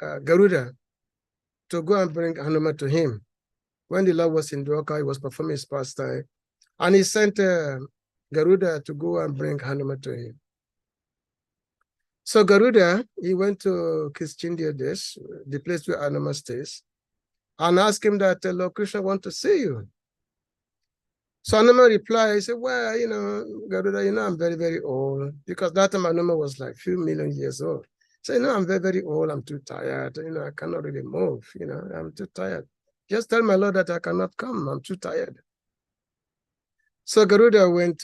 [SPEAKER 1] Garuda to go and bring Hanuman to him. When the Lord was in Dwarka, he was performing his pastime, and he sent Garuda to go and bring Hanuman to him. So Garuda, he went to Kischindia Desh, the place where Hanuman stays, and asked him that Lord Krishna wants to see you. So Anuma replied, he said, well, Garuda, I'm very, very old. Because that time Anuma was like a few million years old. So, I'm very, very old. I'm too tired. I cannot really move. I'm too tired. Just tell my Lord that I cannot come. I'm too tired. So Garuda went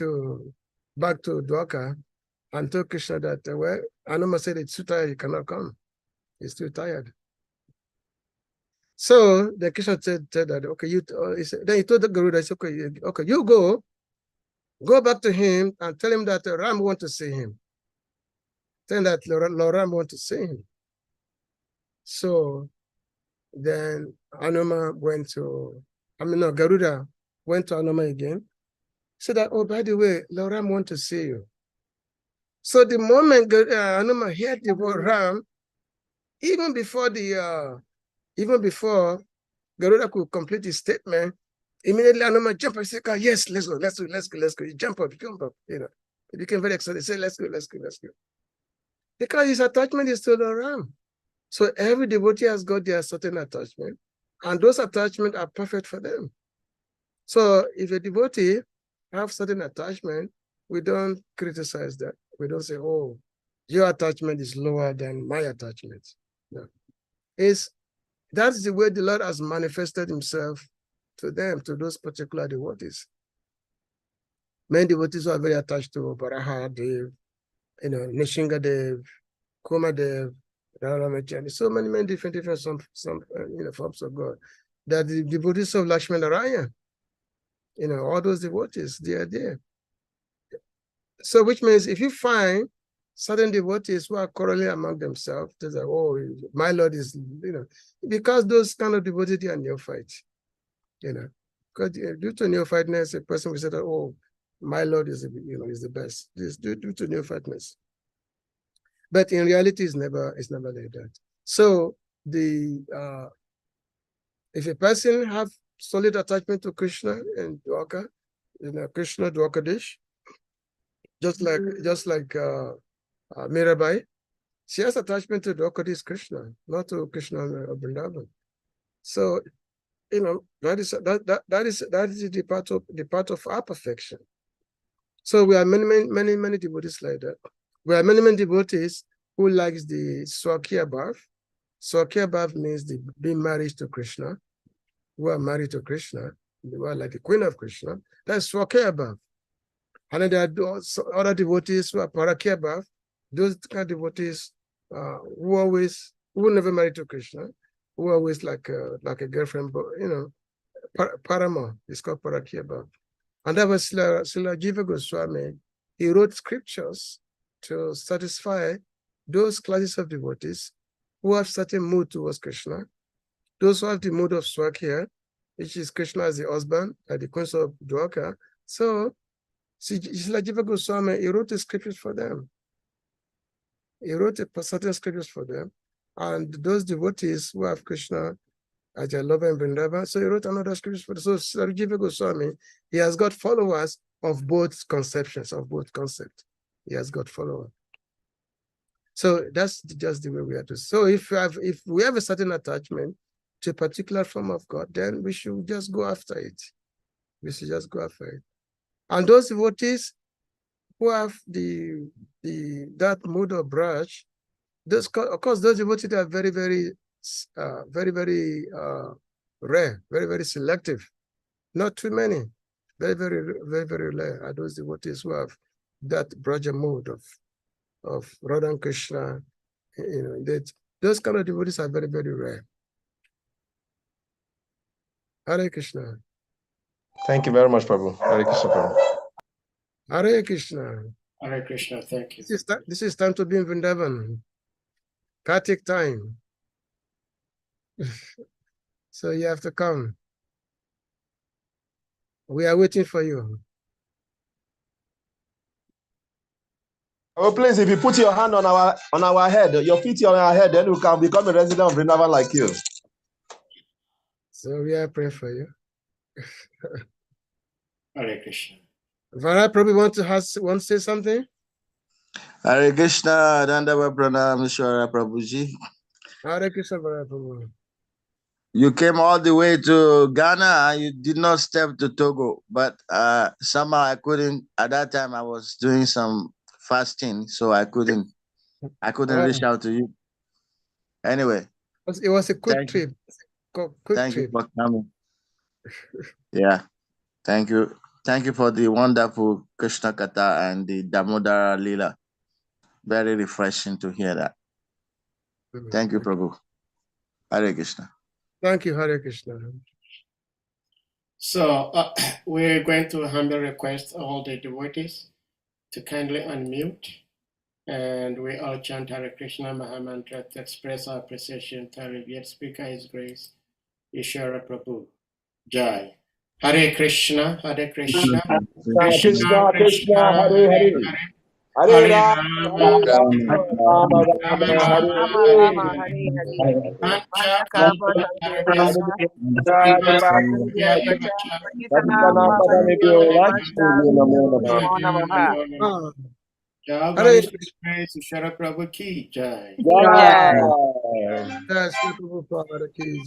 [SPEAKER 1] back to Dwarka and told Krishna that, well, Anuma said it's too tired. He cannot come. He's too tired. So the Krishna said that, okay, then he told the Garuda, okay, you go back to him and tell him that Ram wants to see him. Tell him that Lord Ram wants to see him. So then Garuda went to Anuma again. Said that, oh, by the way, Lord Ram wants to see you. So the moment Anuma heard the word Ram, even before Garuda could complete his statement, immediately Anuma jumped up and said, yes, let's go. He jump up. He became very excited. He said, let's go. Because his attachment is to the Ram. So every devotee has got their certain attachment, and those attachments are perfect for them. So if a devotee have certain attachment, we don't criticize that. We don't say, oh, your attachment is lower than my attachment. No. That's the way the Lord has manifested himself to them, to those particular devotees. Many devotees are very attached to Baraha Dev, Nishinga Dev, Kuma Dev, Ramachandra, so many different forms of God. That the devotees of Lakshmanarayana, all those devotees, they are there. So which means if you find certain devotees who are quarreling among themselves, they say, oh, my Lord is, because those kind of devotees, they are neophytes, because due to neophyteness, a person will say that, oh, my Lord is, is the best. This due to neophyteness. But in reality, it's never like that. So if a person have solid attachment to Krishna and Dwarka, Krishna Dwarkadish, just like Mirabai, she has attachment to Dwarkadish Krishna, not to Krishna of Vrindavan. So, that is the part of our perfection. So we have many devotees like that. We have many devotees who likes the Swakia Bhav. Swakia Bhav means being married to Krishna, who are married to Krishna, who are like the queen of Krishna. That's Swakia Bhav. And then there are other devotees who are Parakia Bhav, those kind of devotees who never married to Krishna, who are always like a girlfriend, but Parama is called Parakia Bhav. And that was Srila Jiva Goswami. He wrote scriptures to satisfy those classes of devotees who have certain mood towards Krishna, those who have the mood of Swakya, which is Krishna as the husband, like the queens of Dwarka. So, Srila Jiva Goswami, he wrote the scriptures for them. He wrote certain scriptures for them. And those devotees who have Krishna as their lover in Vrindavan, so he wrote another scripture for them. So Srila Jiva Goswami, he has got followers of both conceptions, of both concepts. He has got followers. So that's just the way we are to. So if we have a certain attachment to a particular form of God, then we should just go after it. We should just go after it. And those devotees who have that mood of Braj, of course, those devotees are very, very rare, very, very selective. Not too many. Very, very rare are those devotees who have that Braja mood of Radha and Krishna. Those kind of devotees are very, very rare. Hare Krishna.
[SPEAKER 5] Thank you very much, Prabhu. Hare Krishna, Prabhu.
[SPEAKER 1] Hare Krishna.
[SPEAKER 2] Hare Krishna, thank you.
[SPEAKER 1] This is time to be in Vrindavan. Kartik time. So you have to come. We are waiting for you.
[SPEAKER 5] Oh, please, if you put your hand on our head, your feet on our head, then we can become a resident of Vrindavan like you.
[SPEAKER 1] So we are praying for you.
[SPEAKER 2] Hare Krishna.
[SPEAKER 1] Vara probably want to say something?
[SPEAKER 6] Hare Krishna, Dandava Pranam, Ishwara Prabhuji.
[SPEAKER 1] Hare Krishna, Vara Prabhu.
[SPEAKER 6] You came all the way to Ghana and you did not step to Togo. But somehow I couldn't. At that time, I was doing some fasting, so I couldn't reach out to you. Anyway,
[SPEAKER 1] It was a quick
[SPEAKER 6] thank you.
[SPEAKER 1] trip. Quick
[SPEAKER 6] Thank you
[SPEAKER 1] trip.
[SPEAKER 6] for coming. Yeah, thank you. Thank you for the wonderful Krishna Katha and the Damodara Lila. Very refreshing to hear that. Thank you, Prabhu. Hare Krishna.
[SPEAKER 1] Thank you, Hare Krishna.
[SPEAKER 2] So we're going to humbly request all the devotees to kindly unmute, and we all chant Hare Krishna Mahamantra to express our appreciation to our revered speaker, His Grace, Ishara Prabhu. Jai. Hare Krishna, Hare Krishna, Krishna Krishna, Hare Hare, Hare Rama, Rama Rama,
[SPEAKER 1] Hare
[SPEAKER 2] Ishara Prabhu ki jai.
[SPEAKER 1] Krishna.